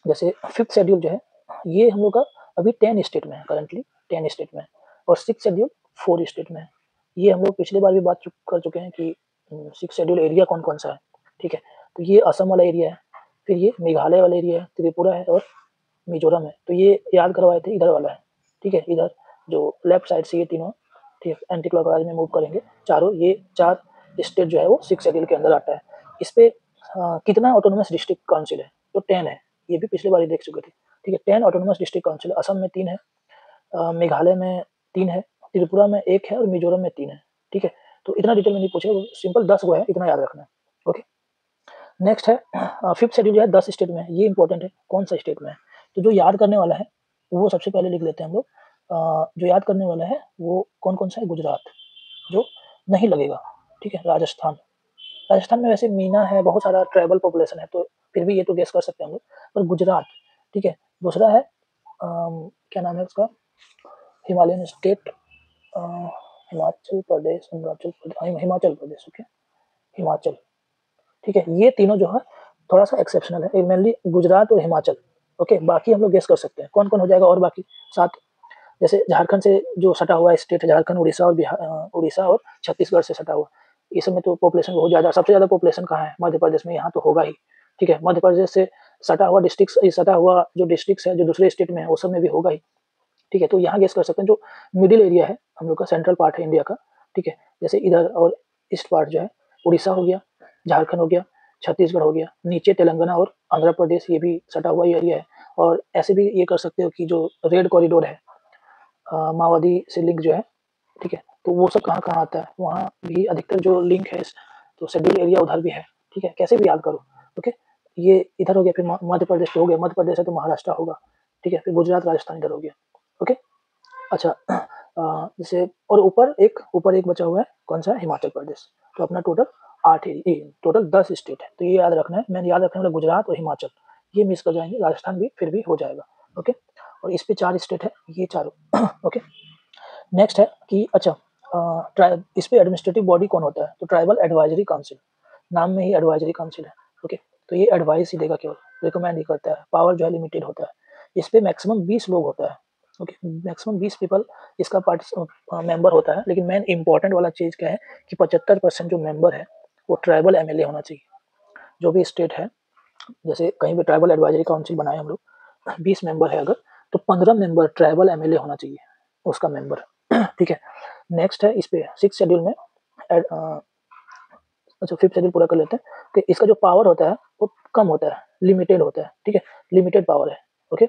जैसे 5th शेड्यूल जो है ये हम लोग का अभी 10 स्टेट में है, करंटली 10 स्टेट में है, और 6th शेड्यूल 4 स्टेट में है। ये हम लोग पिछली बार भी बात कर चुके हैं कि 6th शेड्यूल एरिया कौन कौन सा है, ठीक है। तो ये असम वाला एरिया है, फिर ये मेघालय वाला एरिया है, त्रिपुरा है और मिजोरम है। तो ये याद करवाए थे, इधर वाला है, ठीक है। इधर जो लेफ्ट साइड से ये तीनों, ठीक है, एंटी क्लॉकवाइज में मूव करेंगे चारों, ये 4 स्टेट जो है वो 6th शेड्यूल के अंदर आता है। इस पे कितना ऑटोनोमस डिस्ट्रिक्ट काउंसिल है, तो 10 है। ये भी पिछले बार ही देख चुके थे, ठीक है। 10 ऑटोनोमस डिस्ट्रिक्ट काउंसिल, असम में 3 है, मेघालय में 3 है, त्रिपुरा में 1 है और मिजोरम में 3 है, ठीक है। तो इतना डिटेल में नहीं पूछेगा, सिंपल 10 गो है, इतना याद रखना है, ओके। नेक्स्ट है 5th शेड्यूल जो है 10 स्टेट में है, ये इंपॉर्टेंट है कौन सा स्टेट में है। तो जो याद करने वाला है वो सबसे पहले लिख लेते हैं हम लोग। जो याद करने वाला है वो कौन कौन सा है, गुजरात जो नहीं लगेगा, ठीक है। राजस्थान, राजस्थान में वैसे मीना है, बहुत सारा ट्राइबल पॉपुलेशन है, तो फिर भी ये तो गेस कर सकते हैं हम लोग, पर गुजरात, ठीक है। दूसरा है क्या नाम है उसका, Himalayan state, Himachal Pradesh, Arunachal Pradesh, Himachal Pradesh, okay, Himachal, ठीक है। ये तीनों जो है थोड़ा सा एक्सेप्शनल है, मेनली गुजरात और हिमाचल, ओके। बाकी हम लोग गेस कर सकते हैं कौन कौन हो जाएगा, और बाकी 7, जैसे झारखंड से जो सटा हुआ स्टेट है, झारखंड, उड़ीसा और बिहार, उड़ीसा और छत्तीसगढ़ से सटा हुआ, इस समय तो पॉपुलेशन बहुत ज़्यादा, सबसे ज़्यादा पॉपुलेशन कहाँ है, मध्य प्रदेश में, यहाँ तो होगा ही, ठीक है। मध्य प्रदेश से सटा हुआ डिस्ट्रिक्ट, सटा हुआ जो डिस्ट्रिक्ट है जो दूसरे स्टेट में है वो सब में भी होगा ही, ठीक है। तो यहाँ गेस कर सकते हैं, जो मिडिल एरिया है हम लोग का, सेंट्रल पार्ट है इंडिया का, ठीक है, जैसे इधर और ईस्ट पार्ट जो है उड़ीसा हो गया, झारखंड हो गया, छत्तीसगढ़ हो गया, नीचे तेलंगाना और आंध्र प्रदेश, ये भी सटा हुआ एरिया है। और ऐसे भी ये कर सकते हो कि जो रेड कॉरिडोर है माओवादी से लिंक जो है, ठीक है, तो वो सब कहाँ-कहाँ आता है, वहाँ भी अधिकतर जो लिंक है, तो शेड्यूल एरिया उधर भी है, ठीक है, कैसे भी याद करो, ओके। ये इधर हो गया, फिर मध्य प्रदेश तो हो गया, मध्य प्रदेश है तो महाराष्ट्र होगा, ठीक है, फिर गुजरात, राजस्थान इधर हो गया, ओके। अच्छा जैसे और ऊपर एक बचा हुआ है, कौन सा है, हिमाचल प्रदेश। तो अपना टोटल 8 टोटल 10 स्टेट है, तो ये याद रखना है, मैंने याद रखने वाला गुजरात और हिमाचल, ये मिस कर जाएंगे, राजस्थान भी फिर भी हो जाएगा, ओके। और इस पे 4 स्टेट है, ये चारों ओके। नेक्स्ट है कि अच्छा इस पे एडमिनिस्ट्रेटिव बॉडी कौन होता है, तो ट्राइबल एडवाइजरी काउंसिल, नाम में ही एडवाइजरी काउंसिल है, ओके। तो ये एडवाइस ही देगा, केवल रिकमेंड ही करता है, पावर जो है लिमिटेड होता है। इस पे मैक्सिमम 20 लोग होता है, ओके, मैक्सिमम 20 पीपल इसका मेंबर होता है। लेकिन मेन इंपॉर्टेंट वाला चीज़ क्या है कि 75% जो मेंबर है वो ट्राइबल एमएलए होना चाहिए। जो भी स्टेट है, जैसे कहीं भी ट्राइबल एडवाइजरी काउंसिल बनाए हम लोग, 20 मेंबर है अगर, तो 15 मेंबर ट्राइबल एमएलए होना चाहिए उसका मेंबर ठीक है। नेक्स्ट है इस पे 6 शेड्यूल में अच्छा 5th शेड्यूल पूरा कर लेते हैं कि इसका जो पावर होता है वो कम होता है, लिमिटेड होता है, ठीक है, लिमिटेड पावर है, ओके।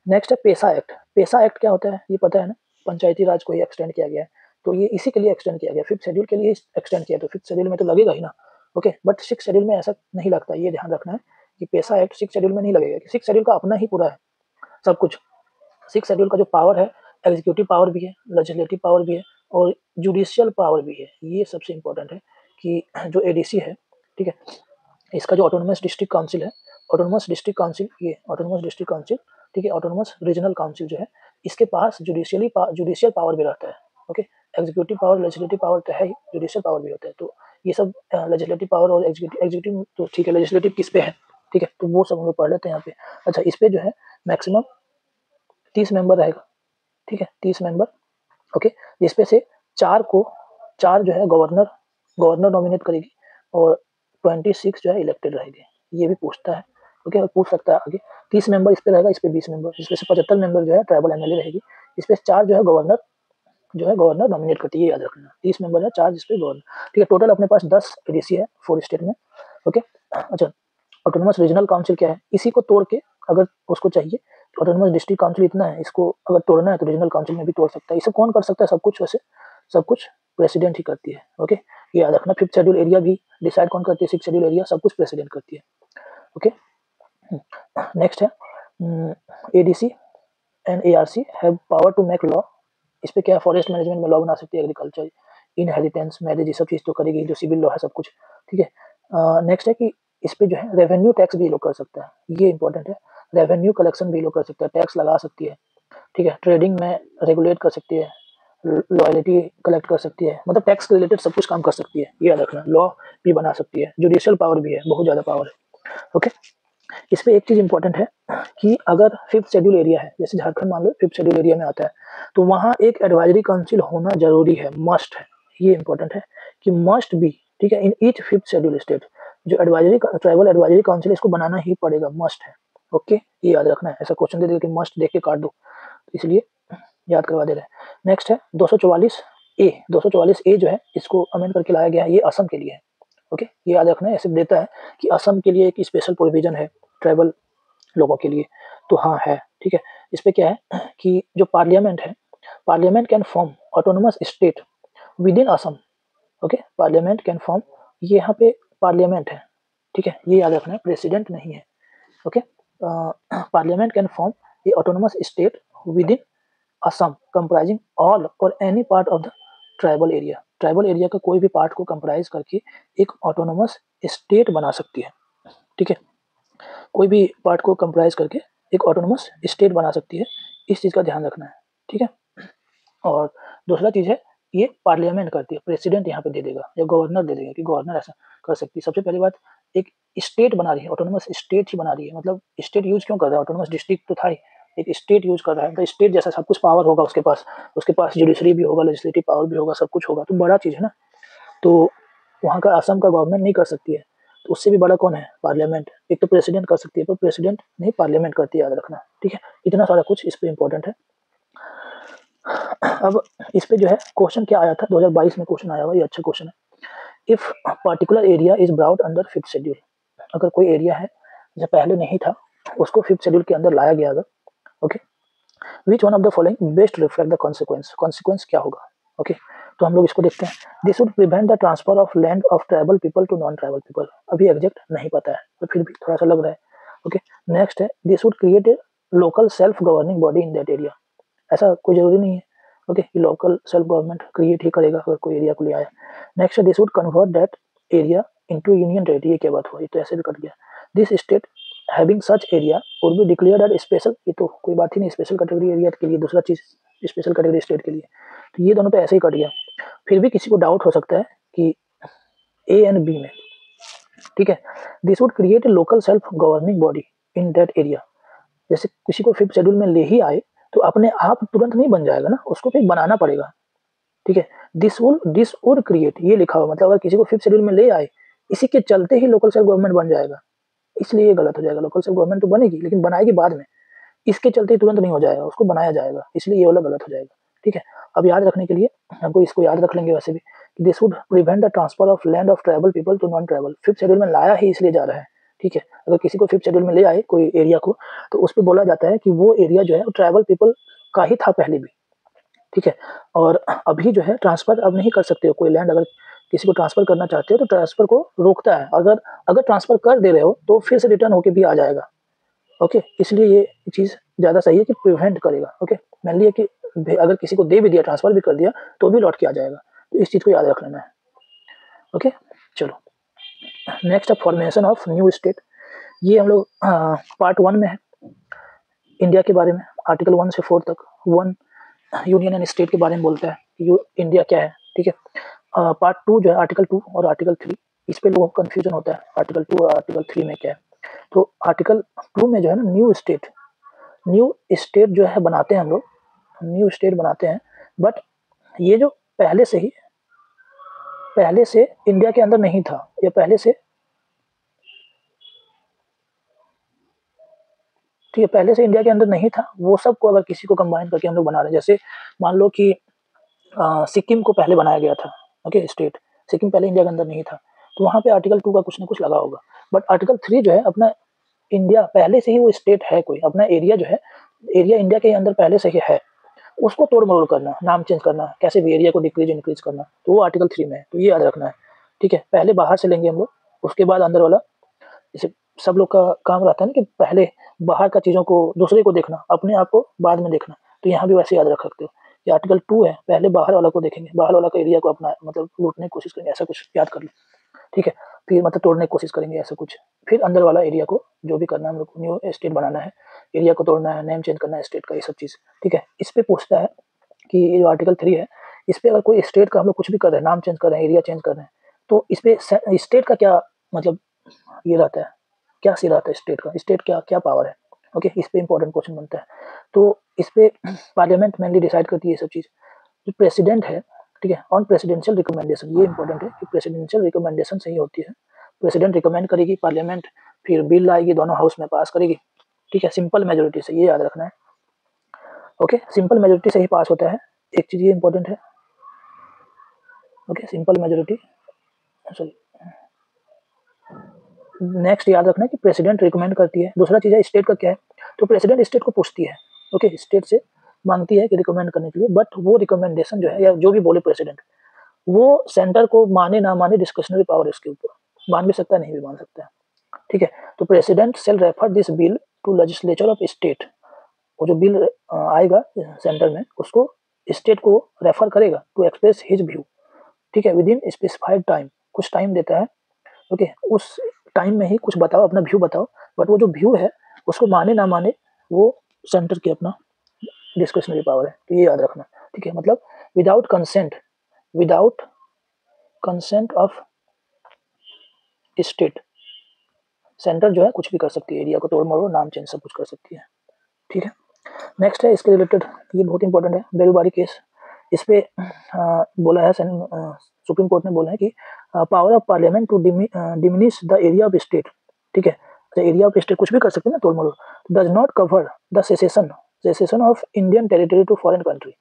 नेक्स्ट है पेशा एक्ट। पेशा एक्ट क्या होता है ये पता है ना, पंचायती राज को ही एक्सटेंड किया गया है, तो ये इसी के लिए एक्सटेंड किया गया, 5th शेड्यूल के लिए एक्सटेंड किया, तो 5th शेड्यूल में तो लगेगा ही ना, ओके। बट 6th शेड्यूल में ऐसा नहीं लगता, ये ध्यान रखना है कि पेशा एक्ट 6th शेड्यूल में नहीं लगेगा, 6th शेड्यूल का अपना ही पूरा है सब कुछ। 6th शेड्यूल का जो पावर है, एग्जीक्यूटिव पावर भी है, लेजिस्लेटिव पावर भी है और जुडिशियल पावर भी है। ये सबसे इंपॉर्टेंट है कि जो एडीसी है, ठीक है, इसका जो ऑटोनोमस डिस्ट्रिक्ट काउंसिल है, ऑटोनोमस डिस्ट्रिक्ट काउंसिल, ये ऑटोनोमस डिस्ट्रिक्ट काउंसिल, ठीक है, ऑटोनोमस रीजनल काउंसिल जो है, इसके पास जुडिशियल पावर भी रहता है, okay. Executive power, legislative power तो है ही, जुडिशियल पावर भी होता है। तो ये सब लेजिस्लेटिव पावर और एग्जीक्यूटिव तो ठीक है, लेजिस्लेटिव किस पे है, ठीक है, तो वो सब हम लोग पढ़ लेते हैं यहाँ पे। अच्छा इस पे जो है मैक्सिमम 30 मेंबर रहेगा, ठीक है, 30 मेंबर, ओके। जिसपे से 4 जो है गवर्नर नॉमिनेट करेगी और 26 जो है इलेक्टेड रहेंगे। ये भी पूछता है, ओके, और पूछ सकता है आगे। 30 मेंबर इस पे रहेगा, इस पे 20 मेंबर, इसमें से 75 मेंबर जो है ट्राइबल एमएलए रहेगी, इस पे 4 जो है गवर्नर नॉमिनेट करती है, ये याद रखना। 30 मेंबर है, 4 जिस पे गवर्नर, ठीक है। टोटल अपने पास 10 एडीसी है 4 स्टेट में, ओके। अच्छा ऑटोनोमस रीजनल काउंसिल क्या है, इसी को तोड़ के अगर उसको चाहिए, ऑटोनोमस डिस्ट्रिक्ट काउंसिल इतना है, इसको अगर तोड़ना है तो रीजनल काउंसिल में भी तोड़ सकता है। इसे कौन कर सकता है सब कुछ, वैसे सब कुछ प्रेसिडेंट ही करती है, ओके, ये याद रखना। 5th शेड्यूल एरिया भी डिसाइड कौन करती है, 6th शेड्यूल एरिया, सब कुछ प्रेसिडेंट करती है, ओके। नेक्स्ट है ADC and ARC have power to make law. इस पे क्या है, फॉरेस्ट मैनेजमेंट में लॉ बना सकती है, एग्रीकल्चर, इनहेरिटेंस, मैरिज, ये सब चीज़ तो करेगी, जो सिविल लॉ है सब कुछ, ठीक है। नेक्स्ट है कि इस पे जो है रेवेन्यू टैक्स भी लोग कर सकता है, ये इंपॉर्टेंट है, रेवेन्यू कलेक्शन भी लोग कर सकता है, टैक्स लगा सकती है, ठीक है। ट्रेडिंग में रेगुलेट कर सकती है, लॉयल्टी कलेक्ट कर सकती है, मतलब टैक्स के रिलेटेड सब कुछ काम कर सकती है, ये याद रखना। लॉ भी बना सकती है, जुडिशियल पावर भी है, बहुत ज़्यादा पावर है, ओके। इस पे एक चीज़ इंपॉर्टेंट है कि अगर 5th शेड्यूल एरिया है, जैसे झारखंड मान लो 5th शेड्यूल एरिया में आता है, तो वहाँ एक एडवाइजरी काउंसिल होना जरूरी है, मस्ट है, ये इंपॉर्टेंट है कि मस्ट बी, ठीक है, in each 5th schedule state. जो एडवाइजरी ट्राइबल एडवाइजरी काउंसिल, इसको बनाना ही पड़ेगा, मस्ट है, ओके, ये याद रखना है। ऐसा क्वेश्चन दे देगा कि मस्ट देख के काट दो, इसलिए याद करवा दे रहे हैं। नेक्स्ट है 244 ए जो है, इसको अमेंड करके लाया गया है, ये असम के लिए है, ओके, ये याद रखना है। ऐसे देता है कि असम के लिए एक स्पेशल प्रोविजन है ट्राइबल लोगों के लिए, तो हाँ है, ठीक है। इस पे क्या है कि जो पार्लियामेंट है, parliament can form autonomous state within Assam, okay, parliament can form, ये यहाँ पे पार्लियामेंट है, ठीक है, ये याद रखना है, प्रेसिडेंट नहीं है, ओके। पार्लियामेंट कैन फॉर्म ये autonomous state within Assam comprising all or any part of the tribal area. Tribal area का कोई भी पार्ट को कंप्राइज करके एक ऑटोनोमस स्टेट बना सकती है, ठीक है, कोई भी पार्ट को कंप्राइज करके एक ऑटोनोमस स्टेट बना सकती है, इस चीज़ का ध्यान रखना है, ठीक है। और दूसरा चीज़ है, ये पार्लियामेंट करती है, प्रेसिडेंट यहाँ पे दे देगा या गवर्नर दे देगा कि गवर्नर ऐसा कर सकती है। सबसे पहली बात, एक स्टेट बना रही है, ऑटोनोमस स्टेट ही बना रही है, मतलब स्टेट यूज क्यों कर रहा है, ऑटोनोमस डिस्ट्रिक्ट तो था ही, एक स्टेट यूज कर रहा है, तो स्टेट जैसा सब कुछ पावर होगा उसके पास जुडिशरी भी होगा, लेजिस्लेटिव पावर भी होगा, सब कुछ होगा, तो बड़ा चीज़ है ना। तो वहाँ का असम का गवर्नमेंट नहीं कर सकती है, तो उससे भी बड़ा कौन है, पार्लियामेंट। एक तो प्रेसिडेंट कर सकती है, पर प्रेसिडेंट नहीं, पार्लियामेंट करती है, याद रखना, ठीक है। इतना सारा कुछ इस पे इंपॉर्टेंट है। अब इस पे जो है क्वेश्चन क्या आया था 2022 में, क्वेश्चन आया हुआ, ये अच्छा क्वेश्चन है। If particular area is brought under 5th schedule, अगर कोई एरिया है जो पहले नहीं था उसको 5th शेड्यूल के अंदर लाया गया अगर, okay, which one of the following best reflect the consequence, consequence क्या होगा, ओके। तो हम लोग इसको देखते हैं। This would prevent the transfer of land of tribal people to non tribal people, अभी एग्जैक्ट नहीं पता है तो फिर भी थोड़ा सा लग रहा है, ओके। नेक्स्ट है this would create a local self governing body in that area, ऐसा कोई जरूरी नहीं है, okay, local self government create ही करेगा अगर कोई एरिया को ले आया। नेक्स्ट है this would convert that area into union territory, ये क्या बात हुआ, ये तो ऐसे भी कट गया। This state having such area would be declared as special, ये तो कोई बात ही नहीं, स्पेशल कैटेगरी एरिया के लिए दूसरा चीज स्पेशल कैटेगरी स्टेट के लिए, तो ये दोनों तो ऐसे ही कट गया। फिर भी किसी को डाउट हो सकता है कि ए एंड बी में, ठीक है, this would create a local self governing body in that area, जैसे किसी को 5th शेड्यूल में ले ही आए तो अपने आप तुरंत नहीं बन जाएगा ना, उसको फिर बनाना पड़ेगा, ठीक है। दिस वुड क्रिएट, ये लिखा हुआ मतलब अगर किसी को 5th शेड्यूल में ले आए इसी के चलते ही लोकल सेल्फ गवर्नमेंट बन जाएगा, इसलिए ये गलत हो जाएगा। लोकल सेल्फ गवर्नमेंट तो बनेगी लेकिन बनाएगी बाद में, इसके चलते ही तुरंत नहीं हो जाएगा, उसको बनाया जाएगा, इसलिए ये वाला गलत हो जाएगा, ठीक है। अब याद रखने के लिए हमको इसको याद रख लेंगे वैसे भी, this would prevent the transfer of land of tribal people to non tribal, 5th schedule में लाया ही इसलिए जा रहा है, ठीक है। अगर किसी को 5th शेड्यूल में ले आए कोई एरिया को तो उस पर बोला जाता है कि वो एरिया जो है वो ट्राइबल पीपल का ही था पहले भी, ठीक है। और अभी जो है ट्रांसफर अब नहीं कर सकते हो, कोई लैंड अगर किसी को ट्रांसफर करना चाहते हो तो ट्रांसफर को रोकता है, अगर अगर ट्रांसफर कर दे रहे हो तो फिर से रिटर्न होके भी आ जाएगा, ओके। इसलिए ये चीज़ ज़्यादा सही है कि प्रिवेंट करेगा, ओके। मान लिया कि अगर किसी को दे भी दिया, ट्रांसफर भी कर दिया तो भी लौट के आ जाएगा, तो इस चीज़ को याद रख लेना है, ओके। चलो नेक्स्ट है फॉर्मेशन ऑफ न्यू स्टेट, ये हम लोग पार्ट 1 में है, इंडिया के बारे में आर्टिकल 1 से 4 तक, 1 यूनियन एंड स्टेट के बारे में बोलता है कि इंडिया क्या है, ठीक है। पार्ट 2 जो है आर्टिकल 2 और आर्टिकल 3, इस पे लोगों को कन्फ्यूजन होता है आर्टिकल 2 और आर्टिकल 3 में क्या है। तो आर्टिकल 2 में जो है ना न्यू स्टेट जो है बनाते हैं हम लोग, न्यू स्टेट बनाते हैं, बट ये जो पहले से इंडिया के अंदर नहीं था, ये पहले से, ठीक है, पहले से इंडिया के अंदर नहीं था, वो सबको अगर किसी को कंबाइन करके हम लोग बना रहे हैं, जैसे मान लो कि सिक्किम को पहले बनाया गया था, ओके, स्टेट, सिक्किम पहले इंडिया के अंदर नहीं था, तो वहाँ पे आर्टिकल 2 का कुछ ना कुछ लगा होगा, बट आर्टिकल 3 जो है अपना इंडिया पहले से ही वो स्टेट है, कोई अपना एरिया जो है, एरिया इंडिया के अंदर पहले से ही है, उसको तोड़ मरोड़ करना, नाम चेंज करना, कैसे भी एरिया को डिक्रीज इंक्रीज करना, तो वो आर्टिकल 3 में है, तो ये याद रखना है, ठीक है। पहले बाहर से लेंगे हम लोग, उसके बाद अंदर वाला, जैसे सब लोग का काम रहता है ना कि पहले बाहर का चीज़ों को, दूसरे को देखना, अपने आप को बाद में देखना, तो यहाँ भी वैसे याद रख सकते हो कि आर्टिकल 2 है, पहले बाहर वाला को देखेंगे, बाहर वाला का एरिया को अपना मतलब लूटने की कोशिश करेंगे, ऐसा कुछ याद कर लो, ठीक है। फिर मतलब तोड़ने की कोशिश करेंगे ऐसा कुछ, फिर अंदर वाला एरिया को जो भी करना है हम लोग को, न्यू स्टेट बनाना है, एरिया को तोड़ना है, नेम चेंज करना है स्टेट का, ये सब चीज़, ठीक है। इस पे पूछता है कि ये जो आर्टिकल 3 है, इस पे अगर कोई स्टेट का हम लोग कुछ भी कर रहे हैं, नाम चेंज कर रहे हैं, एरिया चेंज कर रहे हैं, तो इस पे स्टेट का क्या मतलब ये रहता है, क्या सी रहता है स्टेट का, स्टेट क्या क्या पावर है, ओके, इस पे इंपॉर्टेंट क्वेश्चन बनता है। तो इस पे पार्लियामेंट मेनली डिसाइड करती है ये सब चीज़, जो प्रेसिडेंट है, ठीक है, ऑन प्रेसिडेंशियल रिकमेंडेशन, ये इंपॉर्टेंट है कि प्रेसिडेंशियल रिकमेंडेशन से ही होती है, प्रेसिडेंट रिकमेंड करेगी, पार्लियामेंट फिर बिल लाएगी, दोनों हाउस में पास करेगी, ठीक है, सिंपल मेजोरिटी से, ये याद रखना है, ओके, सिंपल मेजोरिटी से ही पास होता है, एक चीज़ ये इंपॉर्टेंट है, okay, simple majority, sorry, next याद रखना है कि प्रेसिडेंट रिकमेंड करती है, दूसरा चीज़ है स्टेट का क्या है, तो प्रेसिडेंट स्टेट को पूछती है, ओके, स्टेट से मांगती है कि रिकमेंड करने के लिए, बट वो रिकमेंडेशन जो है या जो भी बोले प्रेसिडेंट, वो सेंटर को माने ना माने डिस्क्रिशनरी पावर है इसके ऊपर, मान भी सकता है नहीं भी मान सकता है, ठीक है। तो president shall refer this bill to legislature of state, वो जो बिल आएगा सेंटर में उसको स्टेट को रेफर करेगा टू एक्सप्रेस हिज व्यू, ठीक है, विद इन स्पेसिफाइड टाइम, कुछ टाइम देता है, ओके, उस टाइम में ही कुछ बताओ, अपना व्यू बताओ, बट वो जो व्यू है उसको माने ना माने वो सेंटर की अपना डिस्क्रिशनरी पावर है, तो ये याद रखना, ठीक है। मतलब without consent of state, centre जो है कुछ भी कर सकती है, एरिया को तोड़ मरोड़, नाम चेंज सब कुछ कर सकती है, ठीक है। नेक्स्ट है इसके रिलेटेड, ये बहुत इंपॉर्टेंट है, बेरुबारी केस, इस पे बोला है सुप्रीम कोर्ट ने बोला है कि power of parliament to diminish the area of state, ठीक है, तो एरिया ऑफ स्टेट कुछ भी कर सकते हैं ना तोड़ मरोड़, does not cover the cession of Indian territory to foreign country,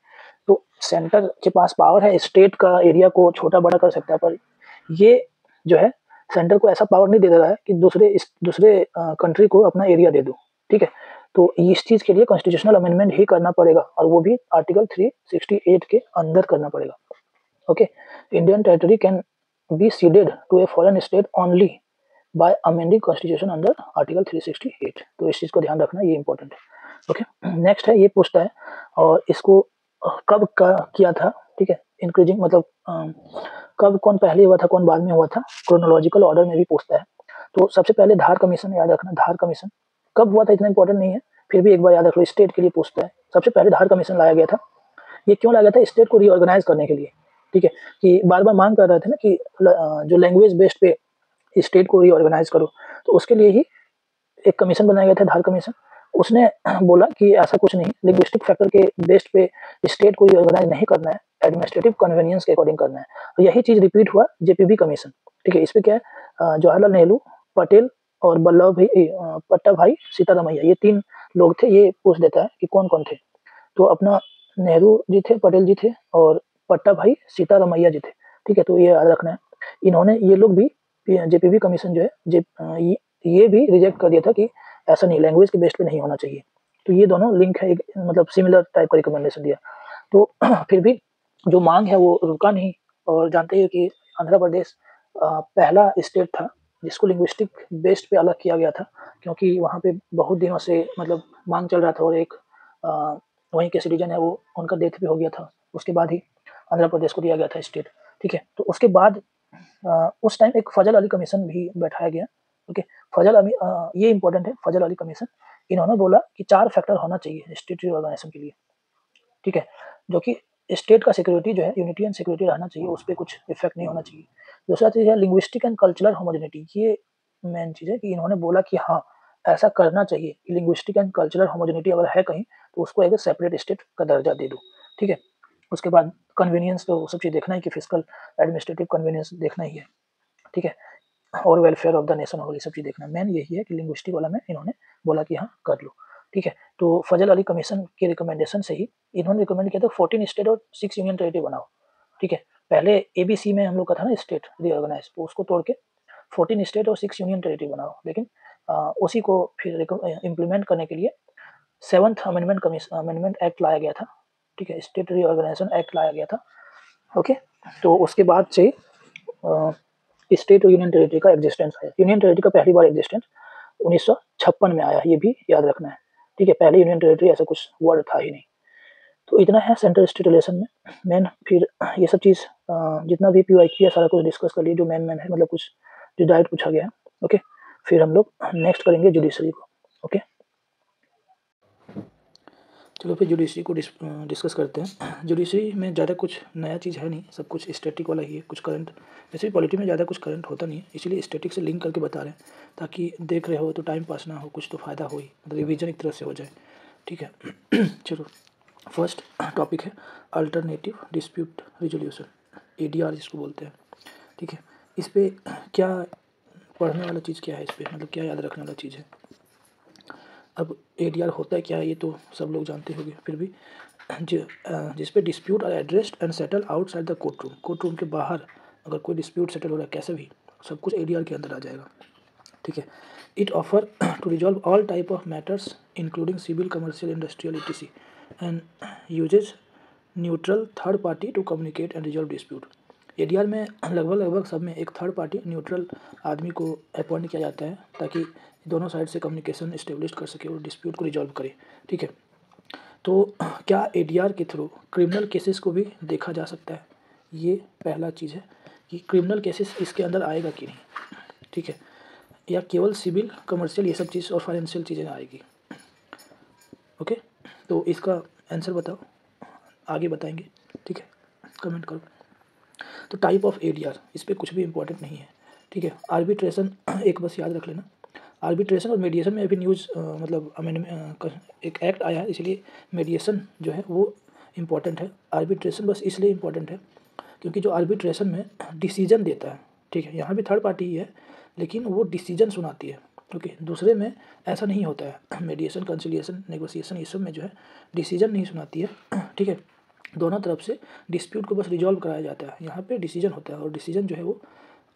तो सेंटर के पास पावर है स्टेट का एरिया को छोटा बड़ा कर सकता है, पर ये जो है सेंटर को ऐसा पावर नहीं दे रहा है कि दूसरे कंट्री को अपना एरिया दे दो, ठीक है। तो इस चीज़ के लिए कॉन्स्टिट्यूशनल अमेंडमेंट ही करना पड़ेगा और वो भी आर्टिकल 368 के अंदर करना पड़ेगा। Okay, Indian territory can be ceded to a foreign state only by amending constitution under article 368। तो इस चीज़ को ध्यान रखना, ये इंपॉर्टेंट है। ओके, नेक्स्ट है, ये पूछता है और इसको कब का किया था, ठीक है। इंक्रीजिंग मतलब कब कौन पहले हुआ था, कौन बाद में हुआ था, क्रोनोलॉजिकल ऑर्डर में भी पूछता है। तो सबसे पहले धार कमीशन याद रखना। धार कमीशन कब हुआ था इतना इंपॉर्टेंट नहीं है, फिर भी एक बार याद रख लो, स्टेट के लिए पूछता है। सबसे पहले धार कमीशन लाया गया था। ये क्यों लाया गया था? स्टेट को रीऑर्गेनाइज करने के लिए, ठीक है। कि बार बार मांग कर रहे थे ना कि जो लैंग्वेज बेस्ड पे स्टेट को रीऑर्गेनाइज करो, तो उसके लिए ही एक कमीशन बनाया गया था, धार कमीशन। उसने बोला कि ऐसा कुछ नहीं, लिंग्विस्टिक फैक्टर के बेस्ड पे स्टेट को रीऑर्गेनाइज नहीं करना है, एडमिनिस्ट्रेटिव कन्वीनियंस के अकॉर्डिंग करना है। तो यही चीज रिपीट हुआ जेपीबी कमीशन, ठीक है। इस पे क्या है, जवाहरलाल नेहरू, पटेल और वल्लभ भाई पट्टा भाई सीतारामैया, ये 3 लोग थे। ये पूछ देता है कि कौन कौन थे। तो अपना नेहरू जी थे, पटेल जी थे और पट्टा भाई सीतारामैया जी थे, ठीक है। तो ये याद रखना है। इन्होंने, ये लोग भी जेपीबी कमीशन जो है, ये भी रिजेक्ट कर दिया था कि ऐसा नहीं, लैंग्वेज के बेस्ड पे नहीं होना चाहिए। तो ये दोनों लिंक है, एक मतलब सिमिलर टाइप का रिकमेंडेशन दिया। तो फिर भी जो मांग है वो रुका नहीं। और जानते हैं कि आंध्र प्रदेश पहला स्टेट था जिसको लिंग्विस्टिक बेस्ड पे अलग किया गया था, क्योंकि वहाँ पे बहुत दिनों से मतलब मांग चल रहा था और एक वहीं के सिटीजन है वो, उनका डेथ भी हो गया था। उसके बाद ही आंध्र प्रदेश को दिया गया था स्टेट, ठीक है। तो उसके बाद उस टाइम एक फजल अली कमीशन भी बैठाया गया। ओके, फजल अली, ये इंपॉर्टेंट है, फजल अली कमीशन। इन्होंने बोला कि 4 फैक्टर होना चाहिए स्टेट रिऑर्गेनाइजेशन के लिए, ठीक है। जो कि स्टेट का सिक्योरिटी जो है, यूनिटी एंड सिक्योरिटी रहना चाहिए, उस पर कुछ इफेक्ट नहीं होना चाहिए। दूसरा चीज़ है लिंग्विस्टिक एंड कल्चरल होमोजेनिटी। ये मेन चीज़ है कि इन्होंने बोला कि हाँ, ऐसा करना चाहिए कि लिंग्विस्टिक एंड कल्चरल होमोजेनिटी अगर है कहीं तो उसको एक सेपरेट स्टेट का दर्जा दे दो, ठीक है। उसके बाद कन्वीनियंस, तो सब चीज़ देखना है कि फिजिकल एडमिनिस्ट्रेटिव कन्वीनियंस देखना ही है, ठीक है। और वेलफेयर ऑफ द नेशन और ये सब चीज़ देखना। मेन यही है कि लिंग्विस्टिक वाला में इन्होंने बोला कि हाँ कर लो, ठीक है। तो फजल अली कमीशन के रिकमेंडेशन से ही इन्होंने रिकमेंड किया था 14 स्टेट और 6 यूनियन टेरिटरी बनाओ, ठीक है। पहले एबीसी में हम लोग का था ना स्टेट रीऑर्गेनाइज, तो उसको तोड़ के 14 स्टेट और 6 यूनियन टेरिटरी बनाओ। लेकिन उसी को फिर इम्प्लीमेंट करने के लिए 7th अमेंडमेंट एक्ट लाया गया था, ठीक है। स्टेट रीऑर्गेनाइजेशन एक्ट लाया गया था। ओके, तो उसके बाद से स्टेट और यूनियन टेरिटरी का एग्जिस्टेंस है। यूनियन टेरिटरी का पहली बार एग्जिस्टेंस 1956 में आया, ये भी याद रखना है, ठीक है। पहले यूनियन टेरिटरी ऐसा कुछ वर्ड था ही नहीं। तो इतना है सेंट्रल स्टेट रिलेशन में मेन। फिर ये सब चीज़ जितना भी पीवाईक्यू है सारा कुछ डिस्कस कर लिए, जो मेन मेन है, मतलब कुछ जो डायरेक्ट पूछा गया है। ओके, फिर हम लोग नेक्स्ट करेंगे जुडिशरी को। ओके, चलो फिर जुडिशरी को डिस्कस करते हैं। जुडिशरी में ज़्यादा कुछ नया चीज़ है नहीं, सब कुछ स्टैटिक वाला ही है। कुछ करंट, वैसे भी पॉलिटी में ज़्यादा कुछ करंट होता नहीं है, इसीलिए स्टैटिक से लिंक करके बता रहे हैं, ताकि देख रहे हो तो टाइम पास ना हो, कुछ तो फ़ायदा हो ही, मतलब रिविजन एक तरह से हो जाए, ठीक है। चलो, फर्स्ट टॉपिक है अल्टरनेटिव डिस्प्यूट रिजोल्यूशन, एडीआर जिसको बोलते हैं, ठीक है। इस पर क्या पढ़ने वाला चीज़ क्या है, इस पर मतलब क्या याद रखने वाला चीज़ है। अब एडीआर होता है क्या, ये तो सब लोग जानते होंगे, फिर भी जिस पे dispute are addressed and settle outside the court room, court room के बाहर अगर कोई डिस्प्यूट सेटल हो रहा है कैसे भी, सब कुछ एडीआर के अंदर आ जाएगा, ठीक है। It offer to resolve all type of matters including civil, commercial, industrial, ETC and uses neutral third party to communicate and resolve dispute. ADR में लगभग सब में एक थर्ड पार्टी न्यूट्रल आदमी को अपॉइंट किया जाता है, ताकि दोनों साइड से कम्युनिकेशन इस्टेब्लिश कर सके और डिस्प्यूट को रिजॉल्व करे, ठीक है। तो क्या एडीआर के थ्रू क्रिमिनल केसेस को भी देखा जा सकता है, ये पहला चीज़ है कि क्रिमिनल केसेस इसके अंदर आएगा कि नहीं, ठीक है, या केवल सिविल, कमर्शियल, ये सब चीज़ और फाइनेंशियल चीज़ें आएगी। ओके, तो इसका आंसर बताओ, आगे बताएंगे, ठीक है, कमेंट करो। तो टाइप ऑफ एडीआर, इस पर कुछ भी इंपॉर्टेंट नहीं है, ठीक है। आर्बिट्रेशन एक बस याद रख लेना। आर्बिट्रेशन और मीडिएशन में अभी न्यूज़ मतलब अमेंडमेंट एक एक्ट आया है, इसलिए मीडिएशन जो है वो इम्पॉर्टेंट है। आर्बिट्रेशन बस इसलिए इम्पॉर्टेंट है क्योंकि जो आर्बिट्रेशन में डिसीजन देता है, ठीक है, यहाँ भी थर्ड पार्टी ही है लेकिन वो डिसीजन सुनाती है, ओके। दूसरे में ऐसा नहीं होता है, मीडिएशन, कंसिलिएशन, नेगोशिएशन, ये सब में जो है डिसीजन नहीं सुनाती है, ठीक है। दोनों तरफ से डिस्प्यूट को बस रिजॉल्व कराया जाता है, यहाँ पे डिसीजन होता है और डिसीजन जो है वो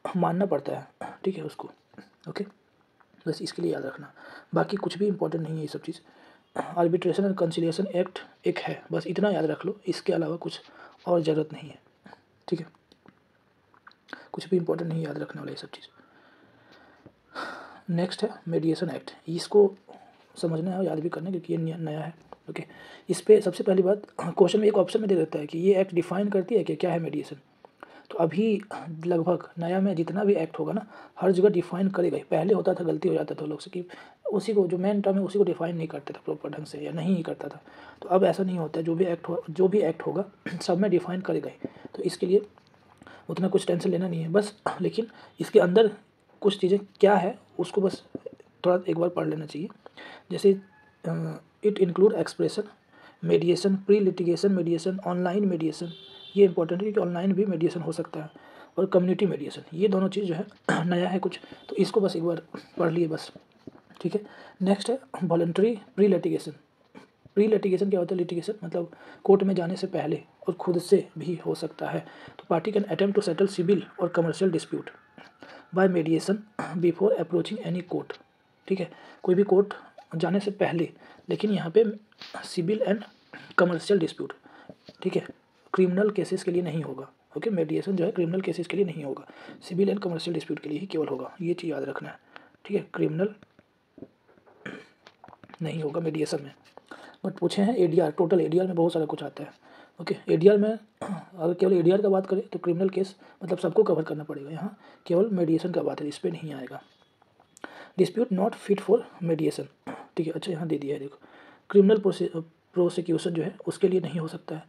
मानना पड़ता है, ठीक है उसको। ओके, बस इसके लिए याद रखना, बाकी कुछ भी इंपॉर्टेंट नहीं है ये सब चीज़। आर्बिट्रेशन एंड कंसिलिएशन एक्ट एक है, बस इतना याद रख लो, इसके अलावा कुछ और ज़रूरत नहीं है, ठीक है। कुछ भी इंपॉर्टेंट नहीं याद रखने वाला ये सब चीज़। नेक्स्ट है मीडिएशन एक्ट, इसको समझना है और याद भी करना है क्योंकि ये नया है। ओके, इस पर सबसे पहली बात, क्वेश्चन में एक ऑप्शन में दे देता है कि ये एक्ट डिफाइन करती है कि क्या है मीडिएशन। तो अभी लगभग नया में जितना भी एक्ट होगा ना, हर जगह डिफाइन करेगा ही। पहले होता था, गलती हो जाता था लोग से कि उसी को जो मेन टर्म है उसी को डिफाइन नहीं करते थे प्रॉपर ढंग से, या नहीं ही करता था। तो अब ऐसा नहीं होता है, जो भी एक्ट होगा सब में डिफाइन करेगा ही। तो इसके लिए उतना कुछ टेंशन लेना नहीं है बस, लेकिन इसके अंदर कुछ चीज़ें क्या है उसको बस थोड़ा एक बार पढ़ लेना चाहिए। जैसे it include expression mediation, pre litigation mediation, online mediation, ये इंपॉर्टेंट है कि ऑनलाइन भी मीडिएशन हो सकता है, और कम्युनिटी मीडिएशन, ये दोनों चीज़ जो है नया है कुछ, तो इसको बस एक बार पढ़ लिए बस, ठीक है। नेक्स्ट है voluntary pre litigation. Pre litigation क्या होता है? लिटिगेशन मतलब कोर्ट में जाने से पहले और खुद से भी हो सकता है। तो party can attempt to settle civil or commercial dispute by mediation before approaching any court, ठीक है, कोई भी कोर्ट जाने से पहले, लेकिन यहाँ पे सिविल एंड कमर्शियल डिस्प्यूट, ठीक है, क्रिमिनल केसेस के लिए नहीं होगा। ओके, मीडिएशन जो है क्रिमिनल केसेस के लिए नहीं होगा, सिविल एंड कमर्शियल डिस्प्यूट के लिए ही केवल होगा, ये चीज़ याद रखना है, ठीक है। क्रिमिनल नहीं होगा मीडिएशन में। बट पूछे हैं एडीआर, टोटल एडीआर में बहुत सारा कुछ आता है। ओके, एडीआर में अगर केवल एडीआर का बात करें तो क्रिमिनल केस मतलब सबको कवर करना पड़ेगा, यहाँ केवल मीडिएशन का बात है, इस पर नहीं आएगा। Dispute not fit for mediation, ठीक है, अच्छा यहाँ दे दिया है देखो, क्रिमिनल प्रोसिक्यूशन जो है उसके लिए नहीं हो सकता है।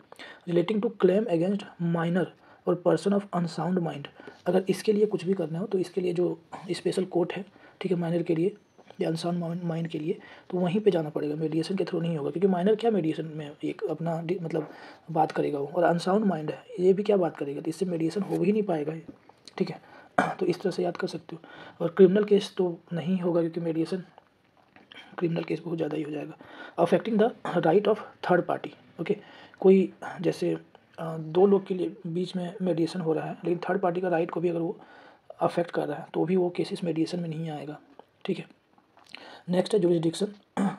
Relating to claim against minor और पर्सन ऑफ अनसाउंड माइंड, अगर इसके लिए कुछ भी करना हो तो इसके लिए जो स्पेशल कोर्ट है, ठीक है, माइनर के लिए या अनसाउंड माइंड के लिए, तो वहीं पे जाना पड़ेगा, मीडिएशन के थ्रू नहीं होगा, क्योंकि माइनर क्या मीडिएशन में एक अपना मतलब बात करेगा वो, और अनसाउंड माइंड है ये भी क्या बात करेगा, तो इससे मीडिएशन हो ही नहीं पाएगा ये, ठीक है। तो इस तरह से याद कर सकते हो। और क्रिमिनल केस तो नहीं होगा क्योंकि मीडिएशन क्रिमिनल केस बहुत ज़्यादा ही हो जाएगा। Affecting the right of third party, okay, कोई जैसे दो लोग के लिए बीच में मीडिएशन हो रहा है, लेकिन थर्ड पार्टी का राइट को भी अगर वो अफेक्ट कर रहा है तो भी वो केसेस मीडिएशन में नहीं आएगा, ठीक है। नेक्स्ट है जुरिस्डिक्शन,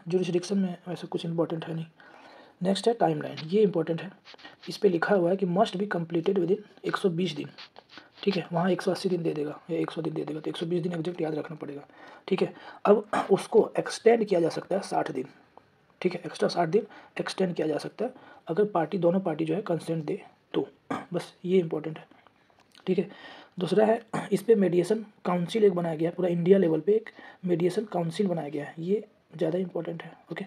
जुरिस्डिक्शन में वैसे कुछ इंपॉर्टेंट है नहीं। नेक्स्ट है टाइमलाइन, ये इंपॉर्टेंट है, इस पर लिखा हुआ है कि must be completed with in 120 दिन, ठीक है, वहाँ 180 दिन दे देगा या 100 दिन दे देगा, तो 120 दिन एग्जैक्ट याद रखना पड़ेगा, ठीक है। अब उसको एक्सटेंड किया जा सकता है 60 दिन, ठीक है, एक्स्ट्रा 60 दिन एक्सटेंड किया जा सकता है अगर दोनों पार्टी जो है कंसेंट दे तो, बस ये इंपॉर्टेंट है, ठीक है। दूसरा है इस पर मीडिएशन काउंसिल एक बनाया गया है, पूरा इंडिया लेवल पे एक मीडिएशन काउंसिल बनाया गया है, ये ज़्यादा इंपॉर्टेंट है, ओके।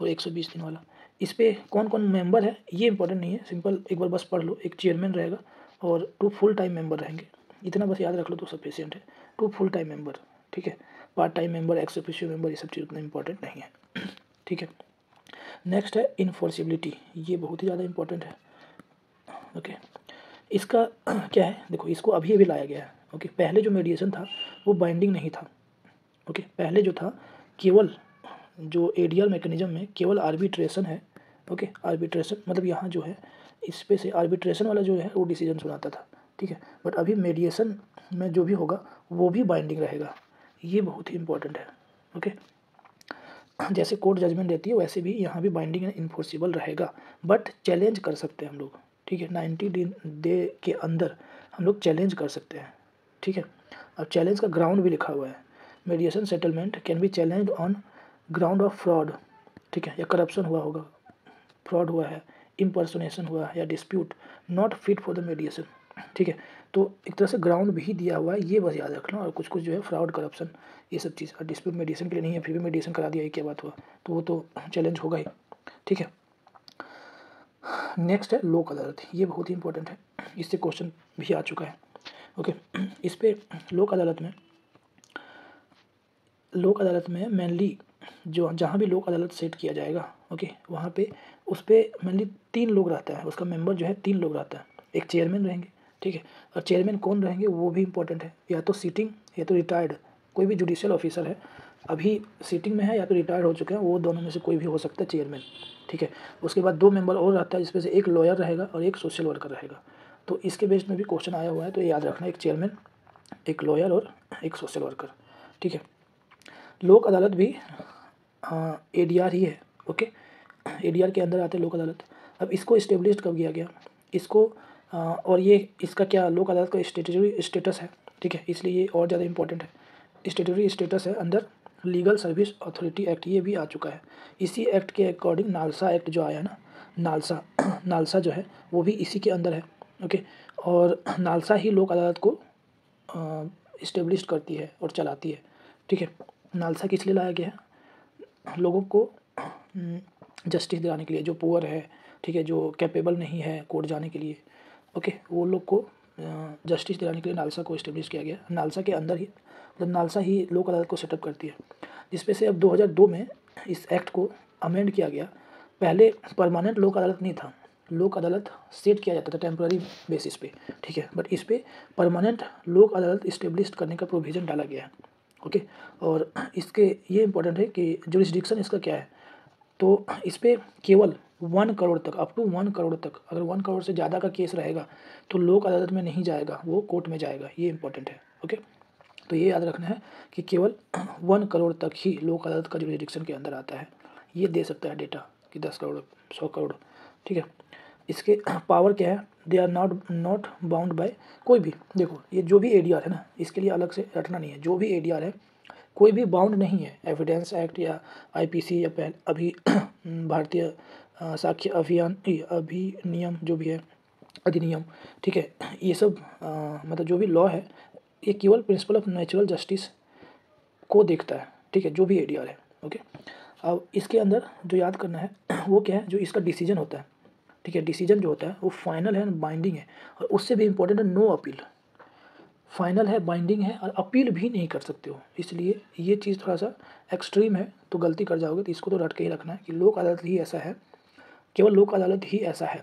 और 120 दिन वाला, इस पर कौन कौन मेंबर है ये इंपॉर्टेंट नहीं है, सिंपल एक बार बस पढ़ लो, एक चेयरमैन रहेगा और 2 फुल टाइम मेंबर रहेंगे, इतना बस याद रख लो तो सफिशिएंट है, 2 फुल टाइम मेंबर, ठीक है। Part time member, ex officio member, ये सब चीज़ उतना इंपॉर्टेंट नहीं है, ठीक है। नेक्स्ट है इन्फोर्सिबिलिटी, ये बहुत ही ज़्यादा इंपॉर्टेंट है, ओके। इसका क्या है देखो, इसको अभी अभी लाया गया है, ओके। पहले जो मीडिएशन था वो बाइंडिंग नहीं था, ओके। पहले जो था केवल जो एडीआर मैकेनिज्म में केवल आर्बिट्रेशन है, ओके। आर्बिट्रेशन मतलब यहाँ जो है इस पे से आर्बिट्रेशन वाला जो है वो डिसीजन सुनाता था, ठीक है। बट अभी मीडिएशन में जो भी होगा वो भी बाइंडिंग रहेगा, ये बहुत ही इंपॉर्टेंट है, ओके। जैसे कोर्ट जजमेंट देती है वैसे भी यहाँ भी बाइंडिंग एंड इन्फोर्सिबल रहेगा, बट चैलेंज कर सकते हैं हम लोग, ठीक है। 90 दिन डे के अंदर हम लोग चैलेंज कर सकते हैं, ठीक है। अब चैलेंज का ग्राउंड भी लिखा हुआ है, mediation settlement can be challenge on ground of fraud, ठीक है, या करप्शन हुआ होगा, फ्रॉड हुआ है, इम्पर्सोनेशन हुआ है, या dispute not fit for the mediation, ठीक है। तो एक तरह से ग्राउंड भी दिया हुआ है, ये बस याद रखना, और कुछ कुछ जो है फ्रॉड, करप्शन, ये सब चीज़, और डिस्प्यूट मीडिएशन के लिए नहीं है, फिर भी मीडिएशन करा दिया, ये क्या बात हुआ, तो वो तो चैलेंज होगा ही, ठीक है। नेक्स्ट है लोक अदालत, ये बहुत ही इंपॉर्टेंट है, इससे क्वेश्चन भी आ चुका है, ओके। इस पे लोक अदालत में मेनली जो जहाँ भी लोक अदालत सेट किया जाएगा, ओके, वहाँ पे उस पर मेनली 3 लोग रहता है, उसका मेंबर जो है 3 लोग रहता है, एक चेयरमैन रहेंगे, ठीक है। और चेयरमैन कौन रहेंगे वो भी इंपॉर्टेंट है, या तो सिटिंग या तो रिटायर्ड, कोई भी जुडिशियल ऑफिसर है अभी सिटिंग में है या तो रिटायर्ड हो चुके हैं, वो दोनों में से कोई भी हो सकता है चेयरमैन, ठीक है। उसके बाद 2 मेंबर और रहता है जिसमें से एक लॉयर रहेगा और एक सोशल वर्कर रहेगा, तो इसके बेस में भी क्वेश्चन आया हुआ है, तो याद रखना, एक चेयरमैन एक लॉयर और एक सोशल वर्कर, ठीक है। लोक अदालत भी ADR ही है, ओके। ADR के अंदर आते हैं लोक अदालत। अब इसको इस्टेब्लिश कब किया गया, इसको और ये इसका क्या लोक अदालत का स्टेटरी स्टेटस है, ठीक है, इसलिए ये और ज़्यादा इंपॉर्टेंट है। स्टेटरी स्टेटस है अंदर लीगल सर्विस अथॉरिटी एक्ट, ये भी आ चुका है। इसी एक्ट के अकॉर्डिंग नालसा एक्ट जो आया ना, नालसा नालसा जो है वो भी इसी के अंदर है, ओके। और नालसा ही लोक अदालत को इस्टेब्लिश करती है और चलाती है, ठीक है। नालसा किस लिए लाया गया है, लोगों को जस्टिस दिलाने के लिए, जो पुअर है, ठीक है, जो कैपेबल नहीं है कोर्ट जाने के लिए, ओके, वो लोग को जस्टिस दिलाने के लिए नालसा को इस्टेब्लिश किया गया। नालसा के अंदर ही मतलब नालसा ही लोक अदालत को सेटअप करती है, जिसपे से अब 2002 में इस एक्ट को अमेंड किया गया। पहले परमानेंट लोक अदालत नहीं था, लोक अदालत सेट किया जाता था टेम्पररी बेसिस पे, ठीक है, बट इस पे परमानेंट लोक अदालत इस्टेब्लिश करने का प्रोविज़न डाला गया है, ओके। और इसके ये इंपॉर्टेंट है कि जुरिस्डिक्शन इसका क्या है, तो इस पर केवल 1 करोड़ तक, अप टू 1 करोड़ तक, अगर 1 करोड़ से ज़्यादा का केस रहेगा तो लोक अदालत में नहीं जाएगा, वो कोर्ट में जाएगा, ये इंपॉर्टेंट है, ओके। तो ये याद रखना है कि केवल 1 करोड़ तक ही लोक अदालत का जुरिस्डिक्शन के अंदर आता है। ये दे सकता है डेटा कि 10 करोड़ 100 करोड़, ठीक है। इसके पावर क्या है, they are not bound by कोई भी, देखो ये जो भी ADR है ना, इसके लिए अलग से रटना नहीं है, जो भी ADR है कोई भी बाउंड नहीं है एविडेंस एक्ट या IPC या अभी भारतीय साक्ष्य अधिनियम जो भी है, अधिनियम, ठीक है। ये सब मतलब जो भी लॉ है ये केवल प्रिंसिपल ऑफ नेचुरल जस्टिस को देखता है, ठीक है, जो भी ADR है, ओके। अब इसके अंदर जो याद करना है वो क्या है, जो इसका डिसीजन होता है, ठीक है, डिसीजन जो होता है वो फाइनल है, बाइंडिंग है, और उससे भी इम्पोर्टेंट है नो अपील। फाइनल है, बाइंडिंग है, और अपील भी नहीं कर सकते हो, इसलिए ये चीज़ थोड़ा सा एक्सट्रीम है, तो गलती कर जाओगे, तो इसको तो रट के ही रखना है कि लोक अदालत ही ऐसा है, केवल लोक अदालत ही ऐसा है,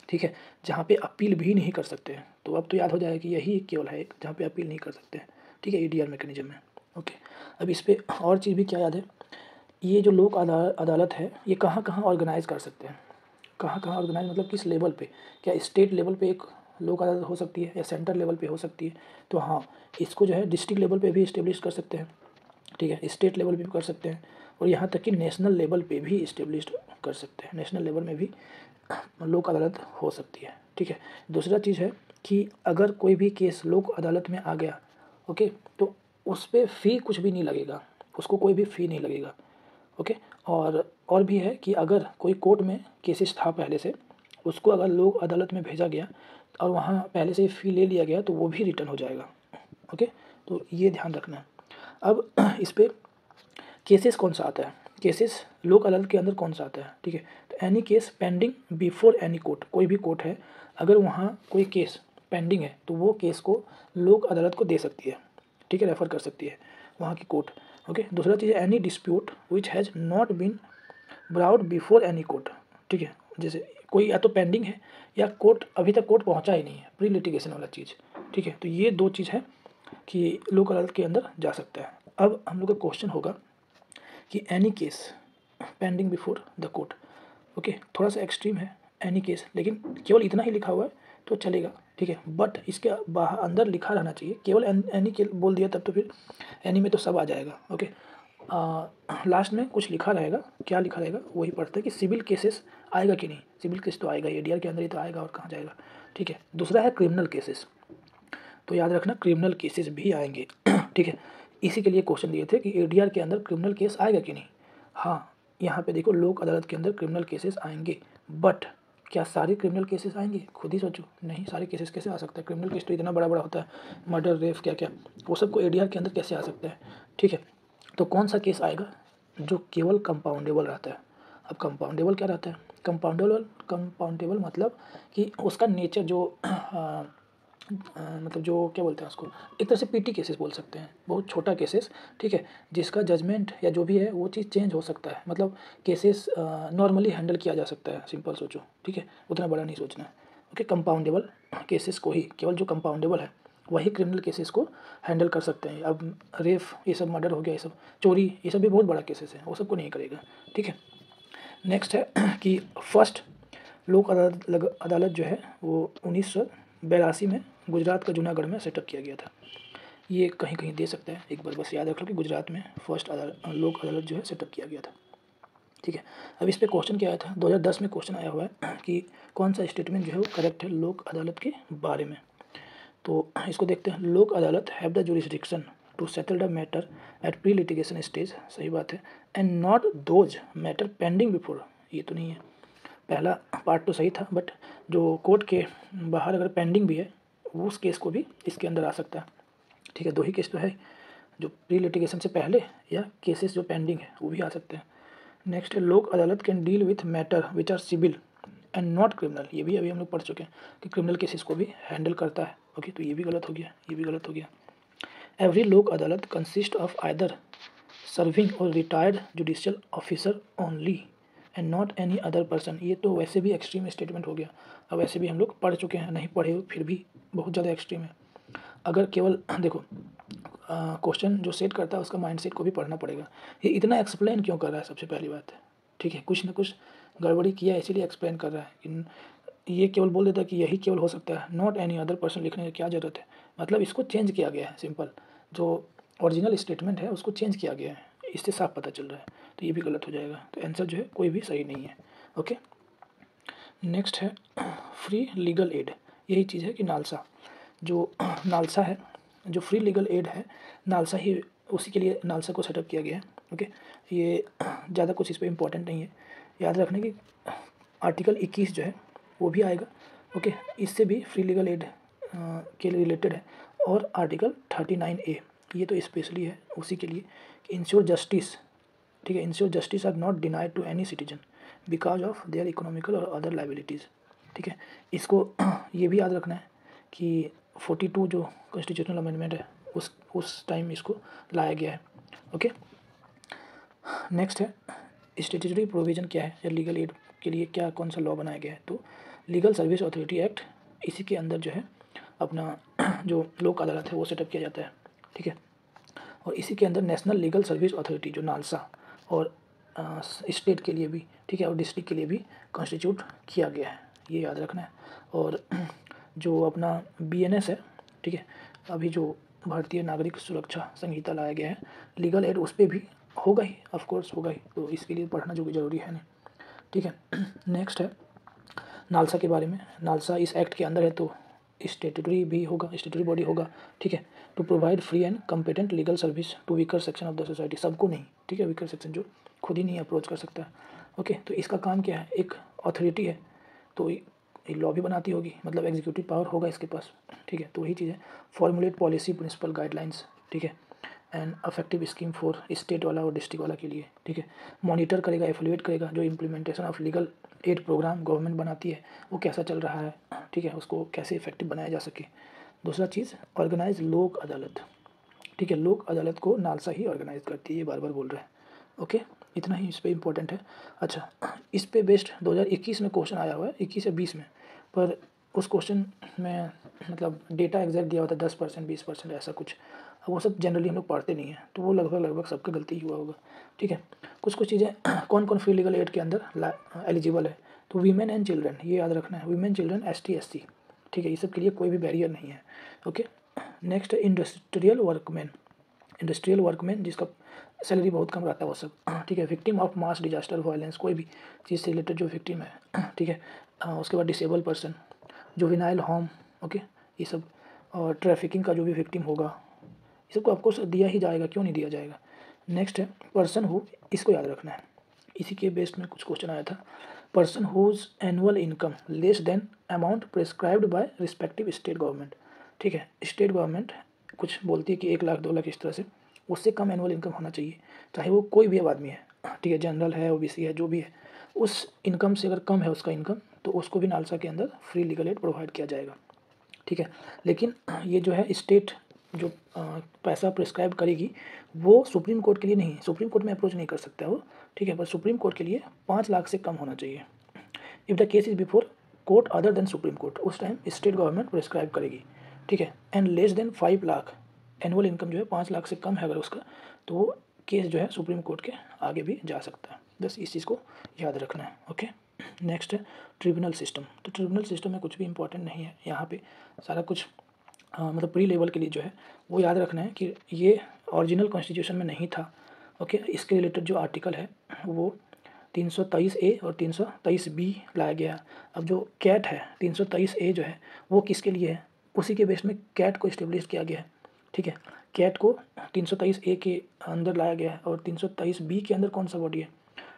ठीक है, जहाँ पे अपील भी नहीं कर सकते हैं। तो अब तो याद हो जाएगा कि यही केवल है एक जहाँ पे अपील नहीं कर सकते हैं, ठीक है, ADR मैकेनिज्म में, ओके। अब इस पर और चीज़ भी क्या याद है, ये जो लोक अदालत है ये कहाँ कहाँ ऑर्गेनाइज कर सकते हैं, कहाँ कहाँ ऑर्गेनाइज मतलब किस लेवल पे, क्या स्टेट लेवल पे एक लोक अदालत हो सकती है या सेंटर लेवल पे हो सकती है, तो हाँ, इसको जो है डिस्ट्रिक्ट लेवल पे भी इस्टेब्लिश कर सकते हैं, ठीक है, स्टेट लेवल पे भी कर सकते हैं, और यहाँ तक कि नेशनल लेवल पे भी इस्टेब्लिश कर सकते हैं, नेशनल लेवल में भी लोक अदालत हो सकती है, ठीक है। दूसरा चीज़ है कि अगर कोई भी केस लोक अदालत में आ गया, ओके, तो उस पर फ़ी कुछ भी नहीं लगेगा, उसको कोई भी फ़ी नहीं लगेगा, ओके। और भी है कि अगर कोई कोर्ट में केसेस था पहले से, उसको अगर लोक अदालत में भेजा गया और वहाँ पहले से फ़ी ले लिया गया तो वो भी रिटर्न हो जाएगा, ओके। तो ये ध्यान रखना है। अब इस पर केसेस कौन सा आता है, केसेस लोक अदालत के अंदर कौन सा आता है, ठीक है, तो any case pending before any court, कोई भी कोर्ट है अगर वहाँ कोई केस पेंडिंग है तो वो केस को लोक अदालत को दे सकती है, ठीक है, रेफ़र कर सकती है वहाँ की कोर्ट, ओके। दूसरा चीज़ है any dispute which has not been brought before any court, ठीक है, जैसे कोई या तो पेंडिंग है या कोर्ट अभी तक कोर्ट पहुँचा ही नहीं है, प्री लिटिगेशन वाला चीज़, ठीक है। तो ये 2 चीज़ है कि लोक अदालत के अंदर जा सकता है। अब हम लोग का क्वेश्चन होगा कि any case pending before the court, okay, थोड़ा सा एक्सट्रीम है एनी केस, लेकिन केवल इतना ही लिखा हुआ है तो चलेगा, ठीक है, बट इसके बाहर अंदर लिखा रहना चाहिए, केवल एनी के बोल दिया तब तो फिर एनी में तो सब आ जाएगा, ओके। लास्ट में कुछ लिखा रहेगा, क्या लिखा रहेगा वही पढ़ते हैं कि सिविल केसेस आएगा कि नहीं, सिविल केस तो आएगा, ADR के अंदर ही तो आएगा, और कहाँ जाएगा, ठीक है। दूसरा है क्रिमिनल केसेस, तो याद रखना क्रिमिनल केसेस भी आएंगे, ठीक है। इसी के लिए क्वेश्चन दिए थे कि ADR के अंदर क्रिमिनल केस आएगा कि नहीं, हाँ, यहाँ पे देखो लोक अदालत के अंदर क्रिमिनल केसेस आएंगे, बट क्या सारे क्रिमिनल केसेस आएंगे, खुद ही सोचो, नहीं सारे केसेस कैसे आ सकता है, क्रिमिनल केस तो इतना बड़ा बड़ा होता है, मर्डर रेप क्या क्या, वो सबको ADR के अंदर कैसे आ सकता है, ठीक है। तो कौन सा केस आएगा जो केवल कंपाउंडेबल रहता है। अब कंपाउंडेबल क्या रहता है, कंपाउंडेबल मतलब कि उसका नेचर जो मतलब जो क्या बोलते हैं उसको, एक तरह से PT केसेस बोल सकते हैं, बहुत छोटा केसेस, ठीक है, जिसका जजमेंट या जो भी है वो चीज़ चेंज हो सकता है, मतलब केसेस नॉर्मली हैंडल किया जा सकता है, सिंपल सोचो, ठीक है, उतना बड़ा नहीं सोचना है, ओके। कंपाउंडेबल केसेस को ही, केवल जो कंपाउंडेबल है वही क्रिमिनल केसेस को हैंडल कर सकते हैं। अब रेप ये सब, मर्डर हो गया, ये सब चोरी, ये सब भी बहुत बड़ा केसेस है, वो सबको नहीं करेगा, ठीक है। नेक्स्ट है कि फर्स्ट लोक अदालत जो है वो 1982 में गुजरात का जूनागढ़ में सेटअप किया गया था। ये कहीं कहीं दे सकता है। एक बार बस याद रख लो कि गुजरात में फर्स्ट लोक अदालत जो है सेटअप किया गया था। ठीक है, अब इस पे क्वेश्चन क्या आया था, 2010 में क्वेश्चन आया हुआ है कि कौन सा स्टेटमेंट जो है वो करेक्ट है लोक अदालत के बारे में। तो इसको देखते हैं। Lok Adalat have the jurisdiction to settle the matter at pre litigation stage, सही बात है, and not those matter pending before, ये तो नहीं है। पहला पार्ट तो सही था, बट जो कोर्ट के बाहर अगर पेंडिंग भी है वो उस केस को भी इसके अंदर आ सकता है। ठीक है, दो ही केस तो है, जो प्री लिटिगेशन से पहले या केसेस जो पेंडिंग है वो भी आ सकते हैं। नेक्स्ट है Lok Adalat can deal with matter which are civil and not criminal, ये भी अभी हम लोग पढ़ चुके हैं कि क्रिमिनल केसेस को भी हैंडल करता है। ओके, तो ये भी गलत हो गया, ये भी गलत हो गया। एवरी लोक अदालत कंसिस्ट ऑफ आइदर सर्विंग और retired judicial officer only and not any other person, ये तो वैसे भी एक्सट्रीम स्टेटमेंट हो गया। अब वैसे भी हम लोग पढ़ चुके हैं, नहीं पढ़े फिर भी बहुत ज़्यादा एक्सट्रीम है। अगर केवल देखो क्वेश्चन जो सेट करता है उसका माइंडसेट को भी पढ़ना पड़ेगा। ये इतना एक्सप्लेन क्यों कर रहा है, सबसे पहली बात है। ठीक है, कुछ ना कुछ गड़बड़ी किया है इसीलिए एक्सप्लेन कर रहा है। ये केवल बोल देता है कि यही केवल हो सकता है, नॉट एनी अदर पर्सन लिखने की क्या ज़रूरत है। मतलब इसको चेंज किया गया है, सिंपल जो ओरिजिनल स्टेटमेंट है उसको चेंज किया गया है, इससे साफ पता चल रहा है। तो ये भी गलत हो जाएगा, तो आंसर जो है कोई भी सही नहीं है। ओके, नेक्स्ट है फ्री लीगल एड, यही चीज़ है कि नालसा जो नालसा है, जो फ्री लीगल एड है नालसा ही, उसी के लिए नालसा को सेटअप किया गया है। ओके, ये ज़्यादा कुछ इस पर इम्पोर्टेंट नहीं है, याद रखने की आर्टिकल 21 जो है वो भी आएगा। ओके, इससे भी फ्री लीगल एड के लिए रिलेटेड है। और आर्टिकल 39A, ये तो स्पेशली है उसी के लिए कि इंश्योर जस्टिस, ठीक है, ensure justice are not denied to any citizen because of their economical और अदर लाइबिलिटीज़। ठीक है, इसको ये भी याद रखना है कि 42 जो कॉन्स्टिट्यूशनल अमेंडमेंट है उस टाइम इसको लाया गया है। ओके, नेक्स्ट है स्टैट्यूटरी प्रोविज़न क्या है या लीगल एड के लिए क्या कौन सा लॉ बनाया गया है। तो लीगल सर्विस अथॉरिटी एक्ट, इसी के अंदर जो है अपना जो लोक अदालत है वो सेटअप किया जाता है। ठीक है, और इसी के अंदर नेशनल लीगल सर्विस अथॉरिटी जो नालसा और स्टेट के लिए भी, ठीक है, और डिस्ट्रिक्ट के लिए भी कॉन्स्टिट्यूट किया गया है, ये याद रखना है। और जो अपना BNS है, ठीक है, अभी जो भारतीय नागरिक सुरक्षा संहिता लाया गया है, लीगल एड उस पर भी होगा ही, ऑफ कोर्स होगा ही, तो इसके लिए पढ़ना जो भी ज़रूरी है नहीं। ठीक है, नेक्स्ट है नालसा के बारे में। नालसा इस एक्ट के अंदर है तो स्टेटूटरी भी होगा, स्टेटूटरी बॉडी होगा। ठीक है, to provide free and competent legal service to weaker section of the society, सबको नहीं, ठीक है, वीकर सेक्शन जो खुद ही नहीं अप्रोच कर सकता है। ओके, तो इसका काम क्या है, एक अथॉरिटी है तो लॉ भी बनाती होगी, मतलब एग्जीक्यूटिव पावर होगा इसके पास। ठीक है, तो वही चीज़ है, फॉर्मुलेट पॉलिसी प्रिंसिपल गाइडलाइंस, ठीक है, and affective scheme for state वाला और डिस्ट्रिक्ट वाला के लिए। ठीक है, मॉनिटर करेगा, एफिलिएट करेगा जो implementation of legal aid programme government बनाती है वो कैसा चल रहा है, ठीक है, उसको कैसे इफेक्टिव बनाया जा सके। दूसरा चीज़ ऑर्गेनाइज लोक अदालत, ठीक है, लोक अदालत को नालसा ही ऑर्गेनाइज करती है, ये बार बार बोल रहे हैं। ओके, इतना ही इस पर इम्पोर्टेंट है। अच्छा, इस पे बेस्ड 2021 में क्वेश्चन आया हुआ है, 21 या 20 में, पर उस क्वेश्चन में मतलब डेटा एग्जैक्ट दिया होता है 10%, 20% ऐसा कुछ, वो सब जनरली हम लोग पढ़ते नहीं हैं, तो वो लगभग सबका गलती ही हुआ होगा। ठीक है, कुछ चीज़ें कौन कौन फ्री लीगल एड के अंदर एलिजिबल है, तो वीमेन एंड चिल्ड्रन, ये याद रखना है, वीमेन, चिल्ड्रन, ST SC, ठीक है, ये सब के लिए कोई भी बैरियर नहीं है। ओके, नेक्स्ट है इंडस्ट्रियल वर्कमैन, इंडस्ट्रियल वर्कमैन जिसका सैलरी बहुत कम रहता है वो सब। ठीक है, victim of mass disaster violence, कोई भी चीज़ से रिलेटेड जो विक्टिम है। ठीक है, उसके बाद disable person, juvenile home, okay, ये सब, और ट्रैफिकिंग का जो भी विक्टिम होगा, ये सबको ऑफकोर्स दिया ही जाएगा, क्यों नहीं दिया जाएगा। नेक्स्ट है पर्सन हु, इसको याद रखना है, इसी के बेस्ड में कुछ क्वेश्चन आया था, person whose annual income less than amount prescribed by respective state government. ठीक है, स्टेट गवर्नमेंट कुछ बोलती है कि 1 लाख 2 लाख इस तरह से, उससे कम एनुअल इनकम होना चाहिए, चाहे वो कोई भी आदमी है, ठीक है, जनरल है, OBC है, जो भी है, उस इनकम से अगर कम है उसका इनकम, तो उसको भी नालसा के अंदर फ्री लीगल एड प्रोवाइड किया जाएगा। ठीक है, लेकिन ये जो है स्टेट जो पैसा प्रिस्क्राइब करेगी वो सुप्रीम कोर्ट के लिए नहीं, सुप्रीम कोर्ट में अप्रोच नहीं कर सकता है वो। ठीक है, पर सुप्रीम कोर्ट के लिए 5 लाख से कम होना चाहिए। If the case is before court other than supreme court, उस टाइम स्टेट गवर्नमेंट प्रिस्क्राइब करेगी। ठीक है, and less than 5 lakh, annual income जो है 5 लाख से कम है अगर उसका, तो वो केस जो है सुप्रीम कोर्ट के आगे भी जा सकता है। बस इस चीज़ को याद रखना है। ओके, नेक्स्ट है ट्रिब्यूनल सिस्टम। तो ट्रिब्यूनल सिस्टम में कुछ भी इंपॉर्टेंट नहीं है, यहाँ पे सारा कुछ मतलब प्री लेवल के लिए जो है वो याद रखना है कि ये ओरिजिनल कॉन्स्टिट्यूशन में नहीं था। ओके, इसके रिलेटेड जो आर्टिकल है वो 323A और 323B लाया गया है। अब जो कैट है 323A जो है वो किसके लिए है, उसी के बेस में कैट को इस्टेब्लिश किया गया है। ठीक है, कैट को 323A के अंदर लाया गया है और 323B के अंदर कौन सा बॉडी है,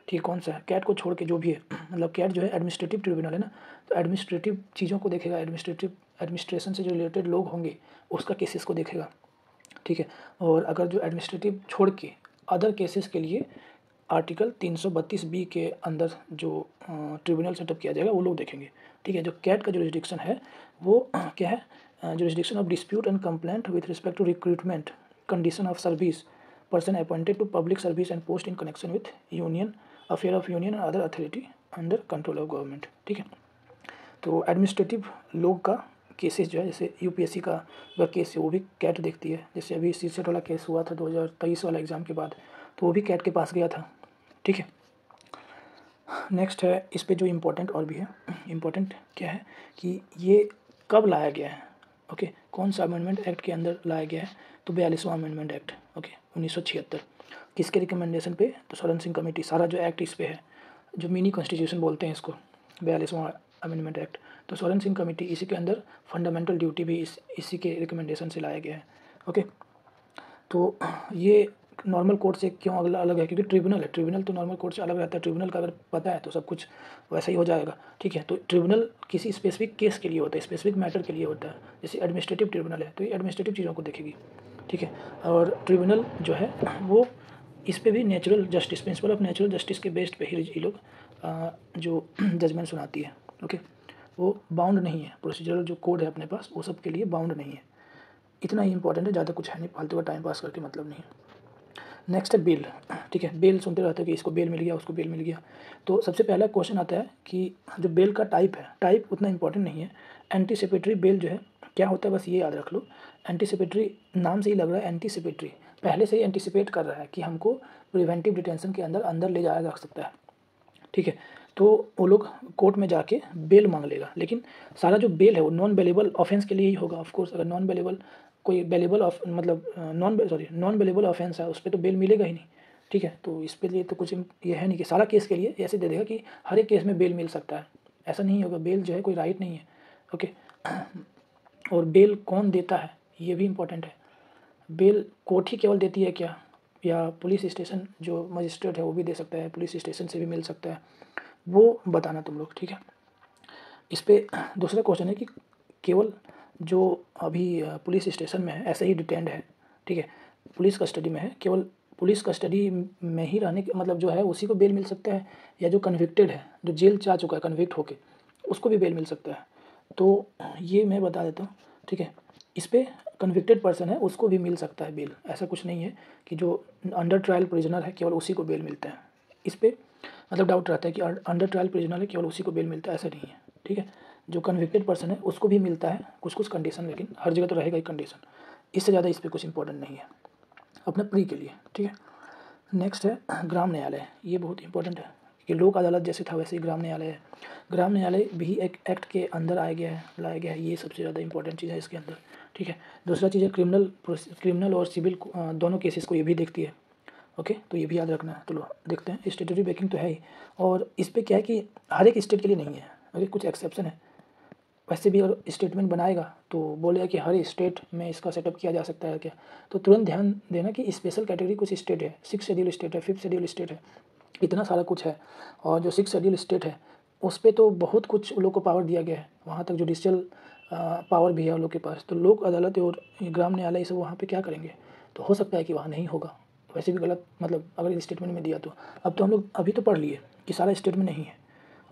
ठीक है, कौन सा है, कैट को छोड़ के जो भी है, मतलब कैट जो है एडमिनिस्ट्रेटिव ट्रिब्यूनल है ना, तो एडमिनिस्ट्रेटिव चीज़ों को देखेगा, एडमिनिस्ट्रेशन से जो रिलेटेड लोग होंगे उसका केसेस को देखेगा। ठीक है, और अगर जो एडमिनिस्ट्रेटिव छोड़ के अदर केसेस के लिए आर्टिकल 332B के अंदर जो ट्रिब्यूनल सेटअप किया जाएगा वो लोग देखेंगे। ठीक है, जो कैट का जुरिस्डिक्शन है वो क्या है, jurisdiction of dispute and complaint with respect to recruitment, condition of service, person appointed to public service and post in connection with union affair of union and other authority under control of government. ठीक है, तो एडमिनिस्ट्रेटिव लोग का केसेस जो है, जैसे यूपीएससी का अगर केस है वो भी कैट देखती है। जैसे अभी सीसेट वाला केस हुआ था 2023 वाला एग्ज़ाम के बाद, तो वो भी कैट के पास गया था। ठीक है, नेक्स्ट है इस पे जो इम्पोर्टेंट और भी है, इम्पोर्टेंट क्या है कि ये कब लाया गया है। ओके, कौन सा अमेंडमेंट एक्ट के अंदर लाया गया है, तो 42वां अमेंडमेंट एक्ट, ओके, 1976। किसके रिकमेंडेशन पे, तो सोरेन सिंह कमेटी। सारा जो एक्ट इस पे है, जो मिनी कॉन्स्टिट्यूशन बोलते हैं इसको, 42वां अमेंडमेंट एक्ट, तो सोरेन सिंह कमेटी, इसी के अंदर फंडामेंटल ड्यूटी भी इसी के रिकमेंडेशन से लाया गया है। ओके, तो ये नॉर्मल कोर्ट से क्यों अलग है, क्योंकि ट्रिब्यूनल है, ट्रिब्यूनल तो नॉर्मल कोर्ट से अलग रहता है। ट्रिब्यूनल का अगर पता है तो सब कुछ वैसा ही हो जाएगा। ठीक है, तो ट्रिब्यूनल किसी स्पेसिफिक केस के लिए होता है, स्पेसिफिक मैटर के लिए होता है। जैसे एडमिनिस्ट्रेटिव ट्रिब्यूनल है तो ये एडमिनिस्ट्रेटिव चीज़ों को देखेगी। ठीक है, और ट्रिब्यूनल जो है वो इस पे भी natural justice, principle of natural justice के बेस्ड पे ही ये लोग जो जजमेंट सुनाती है। ओके, वो बाउंड नहीं है, प्रोसीजरल जो कोड है अपने पास वो सब के लिए बाउंड नहीं है। इतना ही इंपॉर्टेंट है, ज़्यादा कुछ है नहीं, फालतू का टाइम पास करके मतलब नहीं है। नेक्स्ट है बेल। ठीक है, बेल सुनते रहते हैं कि इसको बेल मिल गया, उसको बेल मिल गया। तो सबसे पहला क्वेश्चन आता है कि जो बेल का टाइप है, टाइप उतना इंपॉर्टेंट नहीं है। एंटीसिपेटरी बेल जो है क्या होता है, बस ये याद रख लो। एंटीसिपेटरी नाम से ही लग रहा है, एंटीसिपेटरी पहले से ही एंटीसिपेट कर रहा है कि हमको प्रिवेंटिव डिटेंशन के अंदर ले जाया जा सकता है। ठीक है, तो वो लोग कोर्ट में जाके बेल मांग लेगा, लेकिन सारा जो बेल है वो नॉन बेलेबल ऑफेंस के लिए ही होगा। ऑफ कोर्स अगर नॉन बेलेबल कोई बेलेबल ऑफ मतलब नॉन बेलेबल ऑफेंस है उस पर तो बेल मिलेगा ही नहीं। ठीक है, तो इस पे लिए तो कुछ ये है नहीं कि सारा केस के लिए ऐसे दे देगा कि हर एक केस में बेल मिल सकता है, ऐसा नहीं होगा। बेल जो है कोई राइट नहीं है। ओके, और बेल कौन देता है ये भी इम्पोर्टेंट है। बेल कोर्ट ही केवल देती है क्या, या पुलिस स्टेशन जो मजिस्ट्रेट है वो भी दे सकता है, पुलिस स्टेशन से भी मिल सकता है, वो बताना तुम लोग। ठीक है, इस पे दूसरा क्वेश्चन है कि केवल जो अभी पुलिस स्टेशन में है ऐसे ही डिटेंड है, ठीक है, पुलिस कस्टडी में है, केवल पुलिस कस्टडी में ही रहने के मतलब जो है उसी को बेल मिल सकता है, या जो कन्विक्टेड है, जो जेल जा चुका है कन्विक्ट होके, उसको भी बेल मिल सकता है। तो ये मैं बता देता हूँ। ठीक है, इस पे कन्विक्टेड पर्सन है उसको भी मिल सकता है बेल, ऐसा कुछ नहीं है कि जो अंडर ट्रायल प्रिजनर है केवल उसी को बेल मिलता है। इस पे मतलब डाउट रहता है कि अंडर ट्रायल प्रिजनर है केवल उसी को बेल मिलता है, ऐसा नहीं है। ठीक है, जो कन्विक्टेड पर्सन है उसको भी मिलता है, कुछ कुछ कंडीशन, लेकिन हर जगह तो रहेगा ही कंडीशन। इससे ज़्यादा इस पर कुछ इंपॉर्टेंट नहीं है अपना प्री के लिए। ठीक है, नेक्स्ट है ग्राम न्यायालय। ये बहुत इंपॉर्टेंट है कि लोक अदालत जैसे था वैसे ही ग्राम न्यायालय है। ग्राम न्यायालय भी एक एक्ट के अंदर आया गया है, लाया गया है, ये सबसे ज़्यादा इंपॉर्टेंट चीज़ है इसके अंदर। ठीक है, दूसरा चीज़ है क्रिमिनल और सिविल दोनों केसेस को ये भी देखती है। ओके, तो ये भी याद रखना है। चलो देखते हैं, स्टेटरी बेकिंग तो है ही, और इस पर क्या है कि हर एक स्टेट के लिए नहीं है, अगर कुछ एक्सेप्शन है। वैसे भी अगर स्टेटमेंट बनाएगा तो बोलेगा कि हर स्टेट में इसका सेटअप किया जा सकता है क्या, तो तुरंत ध्यान देना कि स्पेशल कैटेगरी कुछ स्टेट है, 6 शेड्यूल स्टेट है, 5th शेड्यूल स्टेट है, इतना सारा कुछ है। और जो 6 शेड्यूल स्टेट है उस पर तो बहुत कुछ उन लोग को पावर दिया गया है, वहाँ तक जुडिशियल पावर भी है उन लोग के पास। तो लोक अदालत और ग्राम न्यायालय सब वहाँ पे क्या करेंगे, तो हो सकता है कि वहाँ नहीं होगा। वैसे भी गलत मतलब अगर स्टेटमेंट में दिया तो अब तो हम लोग अभी तो पढ़ लिए कि सारा स्टेट में नहीं है।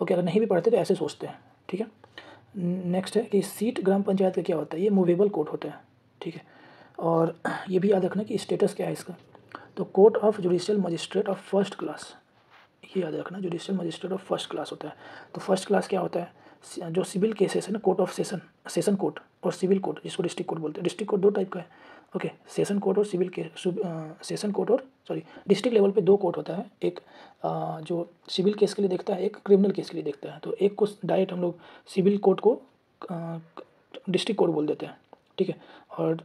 ओके, अगर नहीं भी पढ़ते तो ऐसे सोचते हैं। ठीक है, नेक्स्ट है कि सीट ग्राम पंचायत का क्या होता है, ये मूवेबल कोर्ट होता है। ठीक है, और ये भी याद रखना कि स्टेटस क्या है इसका, तो court of judicial magistrate of first class, ये याद रखना, judicial magistrate of first class होता है। तो फर्स्ट क्लास क्या होता है, जो सिविल केसेस है ना, कोर्ट ऑफ सेशन कोर्ट और सिविल कोर्ट, जिसको डिस्ट्रिक्ट कोर्ट बोलते हैं। डिस्ट्रिक्ट कोर्ट दो टाइप का है। ओके, सेशन कोर्ट और सिविल के सेशन कोर्ट और डिस्ट्रिक्ट लेवल पे दो कोर्ट होता है, एक जो सिविल केस के लिए देखता है, एक क्रिमिनल केस के लिए देखता है। तो एक को डायरेक्ट हम लोग सिविल कोर्ट को डिस्ट्रिक्ट कोर्ट बोल देते हैं, ठीक है, और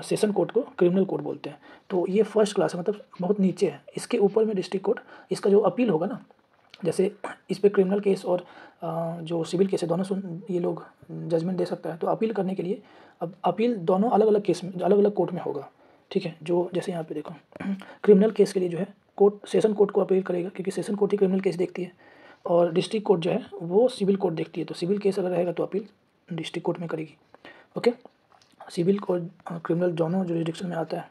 सेशन कोर्ट को क्रिमिनल कोर्ट बोलते हैं। तो ये फर्स्ट क्लास है, मतलब बहुत नीचे है। इसके ऊपर में डिस्ट्रिक्ट कोर्ट, इसका जो अपील होगा ना, जैसे इस पे क्रिमिनल केस और जो सिविल केस है दोनों ये लोग जजमेंट दे सकता है। तो अपील करने के लिए अब अपील दोनों अलग अलग केस में, अलग अलग कोर्ट में होगा, ठीक है। जो जैसे यहाँ पे देखो क्रिमिनल केस के लिए जो है कोर्ट सेशन कोर्ट को अपील करेगा, क्योंकि सेशन कोर्ट ही क्रिमिनल केस देखती है, और डिस्ट्रिक्ट कोर्ट जो है वो सिविल कोर्ट देखती है। तो सिविल केस अगर रहेगा तो अपील डिस्ट्रिक्ट कोर्ट में करेगी। ओके, सिविल और क्रिमिनल दोनों जुरिडिक्शन में आता है।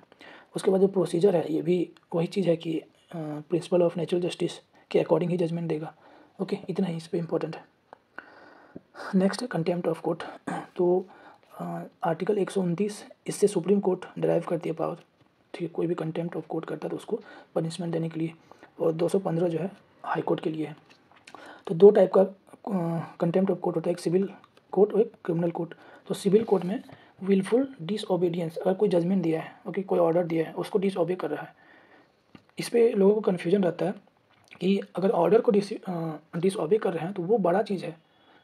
उसके बाद जो प्रोसीजर है ये भी वही चीज़ है कि प्रिंसिपल ऑफ नेचुरल जस्टिस के अकॉर्डिंग ही जजमेंट देगा। ओके, इतना ही इस पर इम्पोर्टेंट है। नेक्स्ट है कंटेम्प्ट ऑफ कोर्ट। तो आर्टिकल 129 इससे सुप्रीम कोर्ट डिराइव करती है पावर, ठीक है। कोई भी कंटेम्प्ट ऑफ कोर्ट करता है तो उसको पनिशमेंट देने के लिए, और 215 जो है हाई कोर्ट के लिए है। तो दो टाइप का कंटेम्प्ट ऑफ कोर्ट होता है, एक सिविल कोर्ट और एक क्रिमिनल कोर्ट। तो सिविल कोर्ट में विलफुल डिसओबीडियंस, अगर कोई जजमेंट दिया है, ओके, कोई ऑर्डर दिया है, उसको डिसओबे कर रहा है, इस पर लोगों को कन्फ्यूजन रहता है कि अगर ऑर्डर को डिसओबे कर रहे हैं तो वो बड़ा चीज़ है,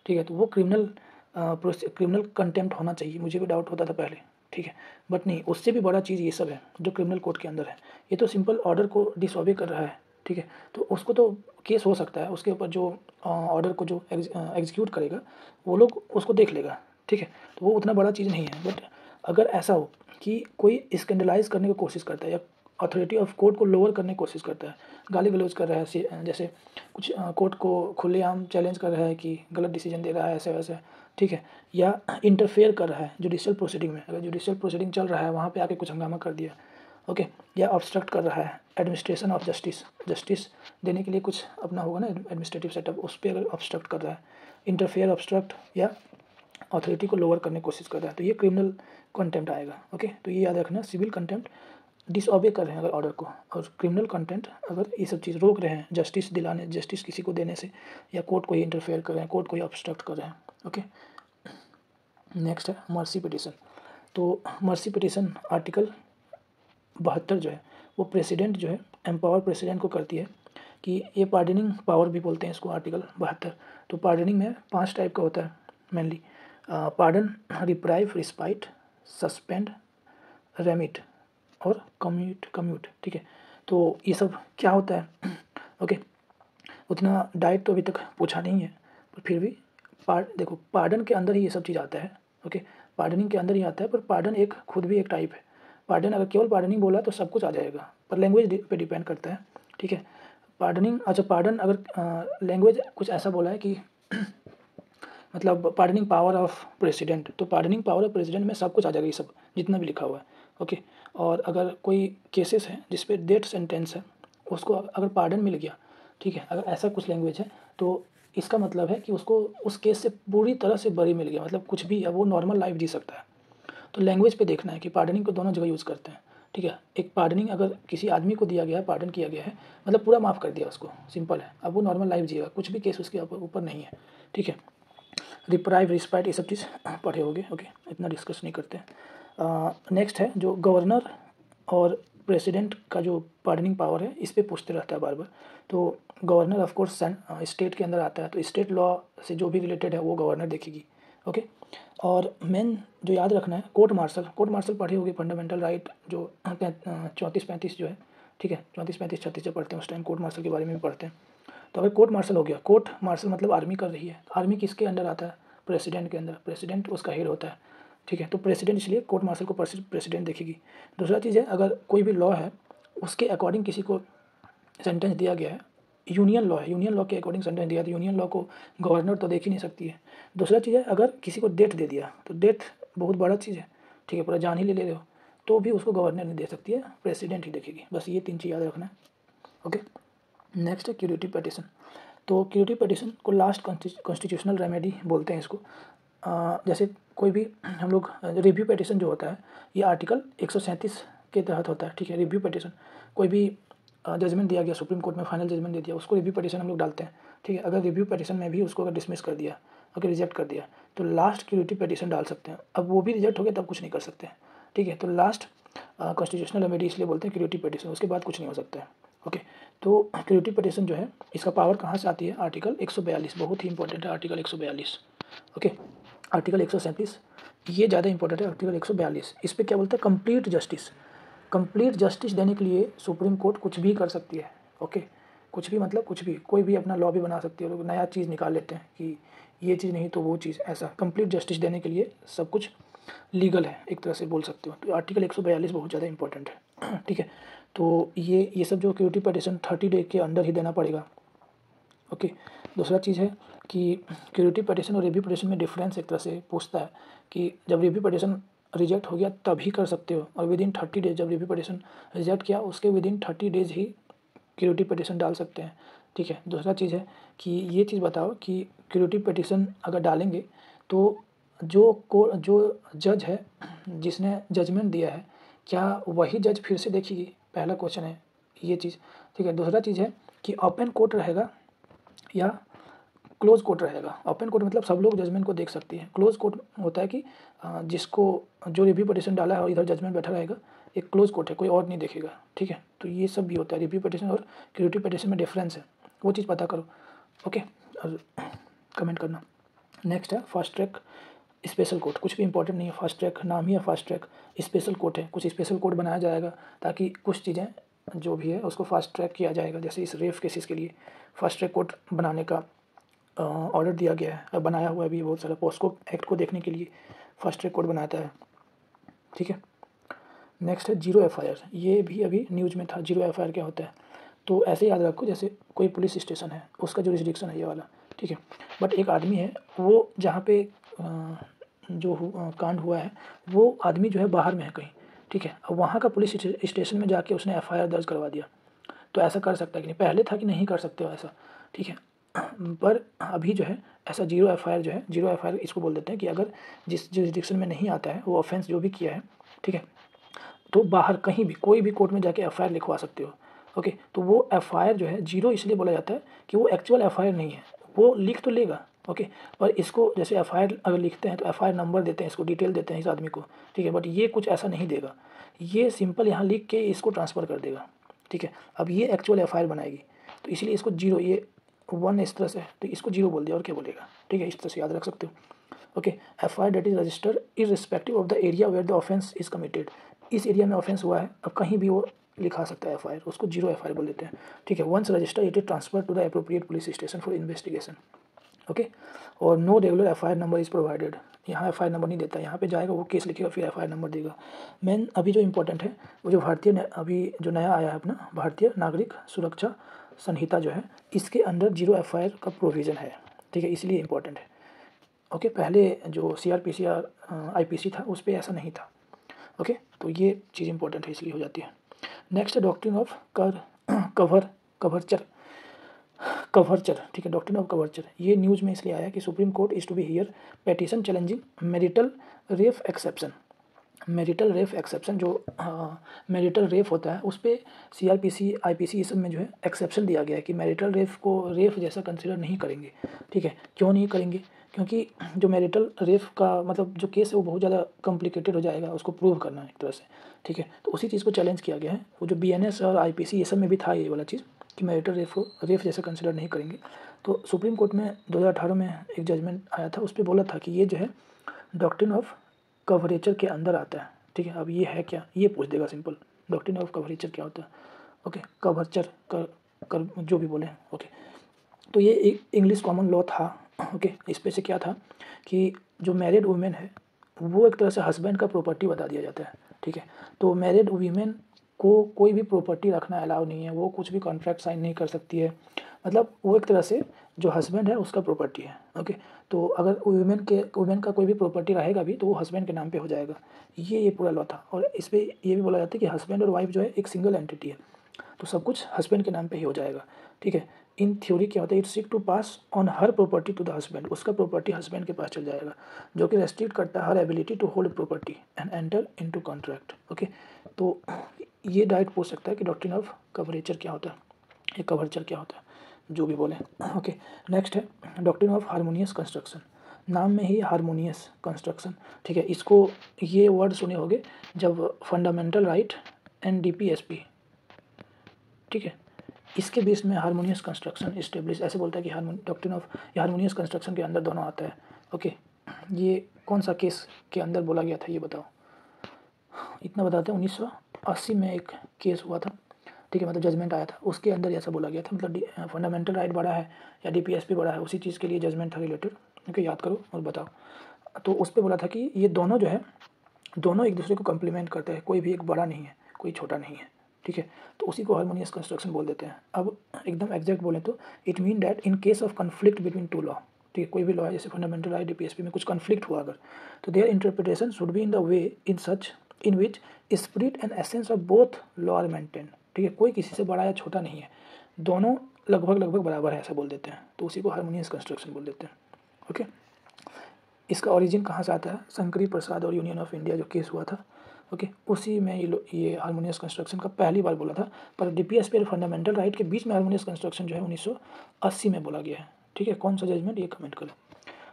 ठीक है। तो वो क्रिमिनल कंटेम्प्ट होना चाहिए, मुझे भी डाउट होता था पहले, ठीक है। बट नहीं, उससे भी बड़ा चीज़ ये सब है जो क्रिमिनल कोर्ट के अंदर है। ये तो सिंपल ऑर्डर को डिसओबे कर रहा है, ठीक है, तो उसको तो केस हो सकता है, उसके ऊपर जो ऑर्डर को जो एग्जीक्यूट करेगा वो लोग उसको देख लेगा, ठीक है। तो वो उतना बड़ा चीज़ नहीं है। बट अगर ऐसा हो कि कोई स्कैंडलाइज करने की कोशिश करता है या अथॉरिटी ऑफ कोर्ट को लोअर करने की कोशिश करता है, गाली गलौज कर रहा है, जैसे कुछ कोर्ट को खुलेआम चैलेंज कर रहा है कि गलत डिसीजन दे रहा है ऐसे वैसे, ठीक है, या इंटरफेयर कर रहा है जुडिशियल प्रोसीडिंग में, अगर जुडिशियल प्रोसीडिंग चल रहा है वहाँ पे आके कुछ हंगामा कर दिया, ओके, या ऑब्स्ट्रक्ट कर रहा है एडमिनिस्ट्रेशन ऑफ जस्टिस देने के लिए कुछ अपना होगा ना एडमिनिस्ट्रेटिव सेटअप, उस पर अगर ऑब्स्ट्रक्ट कर रहा है, इंटरफेयर, ऑब्स्ट्रक्ट या अथॉरिटी को लोअर करने की कोशिश कर रहा है, तो ये क्रिमिनल कंटेम्प्ट आएगा। ओके, तो ये याद रखना, सिविल कंटेम्प्ट डिसऑबे कर रहे हैं अगर ऑर्डर को, और क्रिमिनल कंटेम्प्ट अगर ये सब चीज़ रोक रहे हैं जस्टिस किसी को देने से, या कोर्ट को ही इंटरफेयर कर रहे हैं, कोर्ट को ही ऑब्स्ट्रक्ट कर रहे हैं। ओके, नेक्स्ट है मर्सी पिटिशन। तो मर्सी पिटिशन आर्टिकल 72 जो है वो प्रेसिडेंट जो है एम्पावर प्रेसिडेंट को करती है कि ये पार्डनिंग पावर भी बोलते हैं इसको, आर्टिकल 72। तो पार्डनिंग में 5 टाइप का होता है mainly, pardon, reprieve, respite, suspend, remit और कम्यूट, ठीक है। तो ये सब क्या होता है ओके, उतना डाइट तो अभी तक पूछा नहीं है, पर फिर भी देखो पार्डन के अंदर ही ये सब चीज़ आता है। ओके, पार्डनिंग के अंदर ही आता है, पर पार्डन एक खुद भी एक टाइप है। पार्डन अगर केवल पार्डनिंग बोला तो सब कुछ आ जाएगा, पर लैंग्वेज पे डिपेंड करता है, ठीक है। पार्डनिंग, अच्छा पार्डन अगर लैंग्वेज कुछ ऐसा बोला है कि मतलब पार्डनिंग पावर ऑफ प्रेसिडेंट, तो पार्डनिंग पावर ऑफ प्रेसिडेंट में सब कुछ आ जाएगा, ये सब जितना भी लिखा हुआ है। ओके, और अगर कोई केसेस है जिसपे डेथ सेंटेंस है, उसको अगर पार्डन मिल गया, ठीक है, अगर ऐसा कुछ लैंग्वेज है तो इसका मतलब है कि उसको उस केस से पूरी तरह से बरी मिल गया, मतलब कुछ भी, अब वो नॉर्मल लाइफ जी सकता है। तो लैंग्वेज पे देखना है कि पार्डनिंग को दोनों जगह यूज़ करते हैं, ठीक है। एक पार्डनिंग अगर किसी आदमी को दिया गया है, पार्डन किया गया है, मतलब पूरा माफ़ कर दिया उसको, सिंपल है, अब वो नॉर्मल लाइफ जिएगा, कुछ भी केस उसके ऊपर नहीं है, ठीक है। रिप्राइव, रिस्पाइट, ये सब चीज़ पढ़े होगे, ओके, इतना डिस्कस नहीं करते हैं। नेक्स्ट है जो गवर्नर और प्रेसिडेंट का जो पार्डनिंग पावर है, इस पर पूछते रहता है बार बार। तो गवर्नर ऑफ कोर्स स्टेट के अंदर आता है, तो स्टेट लॉ से जो भी रिलेटेड है वो गवर्नर देखेगी। ओके, और मेन जो याद रखना है, कोर्ट मार्शल पढ़े होगी, फंडामेंटल राइट जो 34-35 जो है, ठीक है, 34-35-36 जब पढ़ते हैं उस टाइम कोर्ट मार्शल के बारे में भी पढ़ते हैं। तो अगर कोर्ट मार्शल हो गया, कोर्ट मार्शल मतलब आर्मी कर रही है, आर्मी किसके अंडर आता है, प्रेसिडेंट के अंदर, प्रेसिडेंट उसका हेड होता है, ठीक है। तो प्रेसिडेंट, इसलिए कोर्ट मार्शल को प्रेसिडेंट देखेगी। दूसरा चीज़ है, अगर कोई भी लॉ है उसके अकॉर्डिंग किसी को सेंटेंस दिया गया है, यूनियन लॉ है, यूनियन लॉ के अकॉर्डिंग सेंटेंस दिया, तो यूनियन लॉ को गवर्नर तो देख ही नहीं सकती है। दूसरा चीज़ है, अगर किसी को डेथ दे दिया, तो डेथ बहुत बड़ा चीज़ है, ठीक है, पूरा जान ही ले रहे हो, तो भी उसको गवर्नर नहीं दे सकती है, प्रेसिडेंट ही देखेगी। बस ये 3 चीज़ याद रखना है। ओके, नेक्स्ट है क्यूरेटिव पिटिशन। तो क्यूरेटिव पिटिशन को लास्ट कॉन्स्टिट्यूशनल रेमेडी बोलते हैं इसको। जैसे कोई भी हम लोग रिव्यू पिटिशन जो होता है, ये आर्टिकल 137 के तहत होता है, ठीक है। रिव्यू पिटिशन, कोई भी जजमेंट दिया गया, सुप्रीम कोर्ट में फाइनल जजमेंट दे दिया, उसको रिव्यू पिटिशन हम लोग डालते हैं, ठीक है। अगर रिव्यू पिटिशन में भी उसको अगर डिसमिस कर दिया, अगर रिजेक्ट कर दिया, तो लास्ट क्यूरेटिव पिटिशन डाल सकते हैं। अब वो भी रिजेक्ट हो गया तब कुछ नहीं कर सकते हैं, ठीक है। तो लास्ट कॉन्स्टिट्यूशनल रेमेडी इसलिए बोलते हैं क्यूरेटिव पिटिशन, उसके बाद कुछ नहीं हो सकता है। ओके, तो क्यूरेटिव पिटिशन जो है, इसका पावर कहाँ से आती है, आर्टिकल 142, बहुत ही इंपॉर्टेंट है आर्टिकल 142। ओके, आर्टिकल 137 ये ज़्यादा इंपॉर्टेंट है आर्टिकल 142। इस पे क्या बोलता है, कंप्लीट जस्टिस। कंप्लीट जस्टिस देने के लिए सुप्रीम कोर्ट कुछ भी कर सकती है। ओके, कुछ भी मतलब कुछ भी, कोई भी अपना लॉ भी बना सकती है। लोग नया चीज़ निकाल लेते हैं कि ये चीज़ नहीं तो वो चीज़, ऐसा कंप्लीट जस्टिस देने के लिए सब कुछ लीगल है, एक तरह से बोल सकते हो। तो आर्टिकल 142 बहुत ज़्यादा इंपॉर्टेंट है। ठीक है, तो ये सब जो क्यूरिटी पटिशन 30 डे के अंदर ही देना पड़ेगा। ओके, दूसरा चीज़ है कि क्यूरिटी पटिशन और रिव्यू पटिशन में डिफरेंस एक तरह से पूछता है कि जब रिव्यू पटिशन रिजेक्ट हो गया तभी कर सकते हो, और विदिन 30 डेज, जब रिव्यू पटिशन रिजेक्ट किया उसके विदिन 30 डेज ही क्यूरिटी पटिशन डाल सकते हैं। ठीक है, दूसरा चीज़ है कि ये चीज़ बताओ कि क्यूरिटी पटिशन अगर डालेंगे तो जो जज है जिसने जजमेंट दिया है, क्या वही जज फिर से देखेगी, पहला क्वेश्चन है ये चीज़। ठीक है, दूसरा चीज़ है कि ओपन कोर्ट रहेगा या क्लोज कोर्ट रहेगा। ओपन कोर्ट मतलब सब लोग जजमेंट को देख सकती हैं। क्लोज कोर्ट होता है कि जिसको जो रिव्यू पटिशन डाला है और इधर जजमेंट बैठा रहेगा, एक क्लोज कोर्ट है, कोई और नहीं देखेगा। ठीक है, तो ये सब भी होता है। रिव्यू पटिशन और क्यूरिटी पटिशन में डिफरेंस है, वो चीज़ पता करो। ओके, और कमेंट करना। नेक्स्ट है फास्ट ट्रैक स्पेशल कोर्ट। कुछ भी इंपॉर्टेंट नहीं है, फास्ट ट्रैक नाम ही है फास्ट ट्रैक, स्पेशल कोर्ट है। कुछ स्पेशल कोर्ट बनाया जाएगा ताकि कुछ चीज़ें जो भी है उसको फास्ट ट्रैक किया जाएगा। जैसे इस रेप केसेस के लिए फास्ट ट्रैक कोर्ट बनाने का ऑर्डर दिया गया है, बनाया हुआ है भी बहुत सारा। पॉस्को एक्ट को देखने के लिए फास्ट ट्रैक कोर्ट बनाता है। ठीक है, नेक्स्ट है जीरो एफआईआर। ये भी अभी न्यूज़ में था, जीरो एफआईआर क्या होता है। तो ऐसे याद रखो, जैसे कोई पुलिस स्टेशन है, उसका जो रिस्ट्रिक्शन है ये वाला। ठीक है, बट एक आदमी है, वो जहाँ पे कांड हुआ है, वो आदमी जो है बाहर में है कहीं। ठीक है, अब वहाँ का पुलिस स्टेशन में जाके उसने एफआईआर दर्ज करवा दिया। तो ऐसा कर सकता है कि नहीं, पहले था कि नहीं कर सकते हो ऐसा। ठीक है, पर अभी जो है ऐसा जीरो एफआईआर जो है, जीरो एफआईआर इसको बोल देते हैं कि अगर जिस जुरिस्डिक्शन में नहीं आता है वो ऑफेंस जो भी किया है, ठीक है, तो बाहर कहीं भी कोई भी कोर्ट में जाके एफआईआर लिखवा सकते हो। ओके, तो वो एफआईआर जो है जीरो इसलिए बोला जाता है कि वो एक्चुअल एफआईआर नहीं है, वो लिख तो लेगा। ओके, पर इसको जैसे एफआईआर अगर लिखते हैं तो एफआईआर नंबर देते हैं, इसको डिटेल देते हैं इस आदमी को। ठीक है, बट ये कुछ ऐसा नहीं देगा, ये सिंपल यहाँ लिख के इसको ट्रांसफ़र कर देगा। ठीक है, अब ये एक्चुअल एफआईआर बनाएगी, तो इसलिए इसको जीरो, ये वन इस तरह से, तो इसको जीरो बोल दिया, और क्या बोलेगा। ठीक है, इस तरह से याद रख सकते हो। Okay, FIR that is registered irrespective of the area where the offence is committed. इस एरिया में ऑफेंस हुआ है, अब कहीं भी वो लिखा सकता है एफआईआर, उसको जीरो एफआईआर बोल देते हैं। ठीक है, once register it is transfer to the appropriate police station for investigation. Okay, और no regular FIR number is provided. यहाँ एफआईआर नंबर नहीं देता, यहाँ पे जाएगा वो केस लिखेगा फिर एफआईआर नंबर देगा। मेन अभी जो इंपॉर्टेंट है वो जो अभी जो नया आया है अपना भारतीय नागरिक सुरक्षा संहिता जो है, इसके अंदर जीरो एफआईआर का प्रोविज़न है। ठीक है, इसलिए इंपॉर्टेंट है। ओके, पहले जो सीआरपीसी या आईपीसी था उस पर ऐसा नहीं था। ओके, तो ये चीज़ इंपॉर्टेंट है इसलिए हो जाती है। नेक्स्ट है डॉक्ट्रिन ऑफ कवर्चर। कवर्चर, ठीक है, डॉक्ट्रिन ऑफ कवर्चर। ये न्यूज़ में इसलिए आया कि Supreme Court is to be hear petition challenging marital rape exception. Marital rape exception, जो मैरिटल रेप होता है उस पर सीआरपीसी आईपीसी ये सब में जो है एक्सेप्शन दिया गया है कि मैरिटल रेप को रेप जैसा कंसिडर नहीं करेंगे। ठीक है, क्यों नहीं करेंगे, क्योंकि जो मैरिटल रेप का मतलब जो केस है वो बहुत ज़्यादा कॉम्प्लिकेटेड हो जाएगा, उसको प्रूव करना एक तरह से। ठीक है, तो उसी चीज़ को चैलेंज किया गया है। वो जो बीएनएस और आईपीसी ये सब में भी था ये वाला चीज़ कि मैरिटल रेप को रेप जैसा कंसिडर नहीं करेंगे। तो सुप्रीम कोर्ट में 2018 में एक जजमेंट आया था, उस पर बोला था कि ये जो है डॉक्ट्रिन ऑफ कवरेचर के अंदर आता है। ठीक है, अब ये है क्या, ये पूछ देगा सिंपल, डॉक्ट्रिन ऑफ कवरेचर क्या होता है। ओके, कवरचर कर जो भी बोले। ओके, तो ये एक इंग्लिश कॉमन लॉ था। ओके, इस पे से क्या था कि जो मैरिड वुमेन है वो एक तरह से हस्बैंड का प्रॉपर्टी बता दिया जाता है। ठीक है, तो मैरिड वुमेन को कोई भी प्रॉपर्टी रखना अलाउ नहीं है, वो कुछ भी कॉन्ट्रैक्ट साइन नहीं कर सकती है, मतलब वो एक तरह से जो हस्बैंड है उसका प्रॉपर्टी है। ओके, तो अगर वुमेन का कोई भी प्रॉपर्टी रहेगा भी तो वो हस्बैंड के नाम पे हो जाएगा। ये पूरा लॉ था, और इस पर ये भी बोला जाता है कि हस्बैंड और वाइफ जो है एक सिंगल एंटिटी है, तो सब कुछ हस्बैंड के नाम पे ही हो जाएगा। ठीक है, इन थ्योरी क्या होता है, it seek to pass on her property to the husband, उसका प्रॉपर्टी हस्बैंड के पास चल जाएगा, जो कि रेस्ट्रिक्ट करता है her ability to hold property and enter into contract. Okay, तो ये डायरेक्ट पूछ सकता है कि डॉक्ट्रिन ऑफ कवरेचर क्या होता है, ये कवरेचर क्या होता है, जो भी बोले। ओके, नेक्स्ट है डॉक्ट्रिन ऑफ हार्मोनियस कंस्ट्रक्शन। नाम में ही हार्मोनियस कंस्ट्रक्शन। ठीक है, इसको ये वर्ड सुने होंगे जब फंडामेंटल राइट एनडीपीएसपी, ठीक है, इसके बेस में हार्मोनियस कंस्ट्रक्शन इस्टेब्लिश, ऐसे बोलता है कि डॉक्ट्रिन ऑफ हार्मोनियस कंस्ट्रक्शन के अंदर दोनों आता है। ओके, ये कौन सा केस के अंदर बोला गया था ये बताओ। इतना बताते हैं 1980 में एक केस हुआ था, ठीक है, मतलब जजमेंट आया था, उसके अंदर ऐसा बोला गया था, मतलब फंडामेंटल राइट बढ़ा है या डीपीएसपी बढ़ा है, उसी चीज़ के लिए जजमेंट था रिलेटेड। ओके, याद करो और बताओ। तो उस पर बोला था कि ये दोनों जो है, दोनों एक दूसरे को कम्प्लीमेंट करते हैं, कोई भी एक बड़ा नहीं है, कोई छोटा नहीं है, ठीक है। तो उसी को हार्मोनियस कंस्ट्रक्शन बोल देते हैं। अब एकदम एग्जैक्ट बोलें तो it mean that in case of conflict between two law, ठीक है, कोई भी लॉ है जैसे फंडामेंटल राइट डीपीएसपी में कुछ कन्फ्लिक्ट हुआ अगर, तो their interpretation should be in the way in such in which spirit and essence of both law are maintain, ठीक है, कोई किसी से बड़ा या छोटा नहीं है, दोनों लगभग बराबर है, ऐसा बोल देते हैं। तो उसी को हार्मोनियस कंस्ट्रक्शन बोल देते हैं। ओके, इसका ओरिजिन कहाँ से आता है? शंकरी प्रसाद और यूनियन ऑफ इंडिया जो केस हुआ था, ओके, उसी में ये हार्मोनियस कंस्ट्रक्शन का पहली बार बोला था। पर डीपीएसपी और फंडामेंटल राइट के बीच में हार्मोनियस कंस्ट्रक्शन जो है 1980 में बोला गया है, ठीक है। कौन सा जजमेंट, ये कमेंट करो।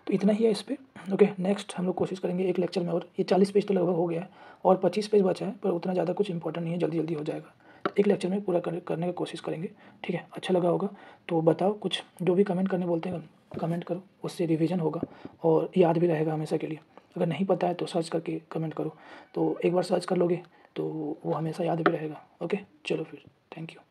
तो इतना ही है इस पर। ओके, नेक्स्ट हम लोग कोशिश करेंगे एक लेक्चर में, और ये 40 पेज तो लगभग हो गया है और 25 पेज बचा है, पर उतना ज़्यादा कुछ इंपॉर्टेंट नहीं है, जल्दी जल्दी हो जाएगा। एक लेक्चर में पूरा करने की कोशिश करेंगे, ठीक है। अच्छा लगा होगा तो बताओ, कुछ जो भी कमेंट करने बोलते हैं कमेंट करो, उससे रिवीजन होगा और याद भी रहेगा हमेशा के लिए। अगर नहीं पता है तो सर्च करके कमेंट करो, तो एक बार सर्च कर लोगे तो वो हमेशा याद भी रहेगा। ओके, चलो फिर, थैंक यू।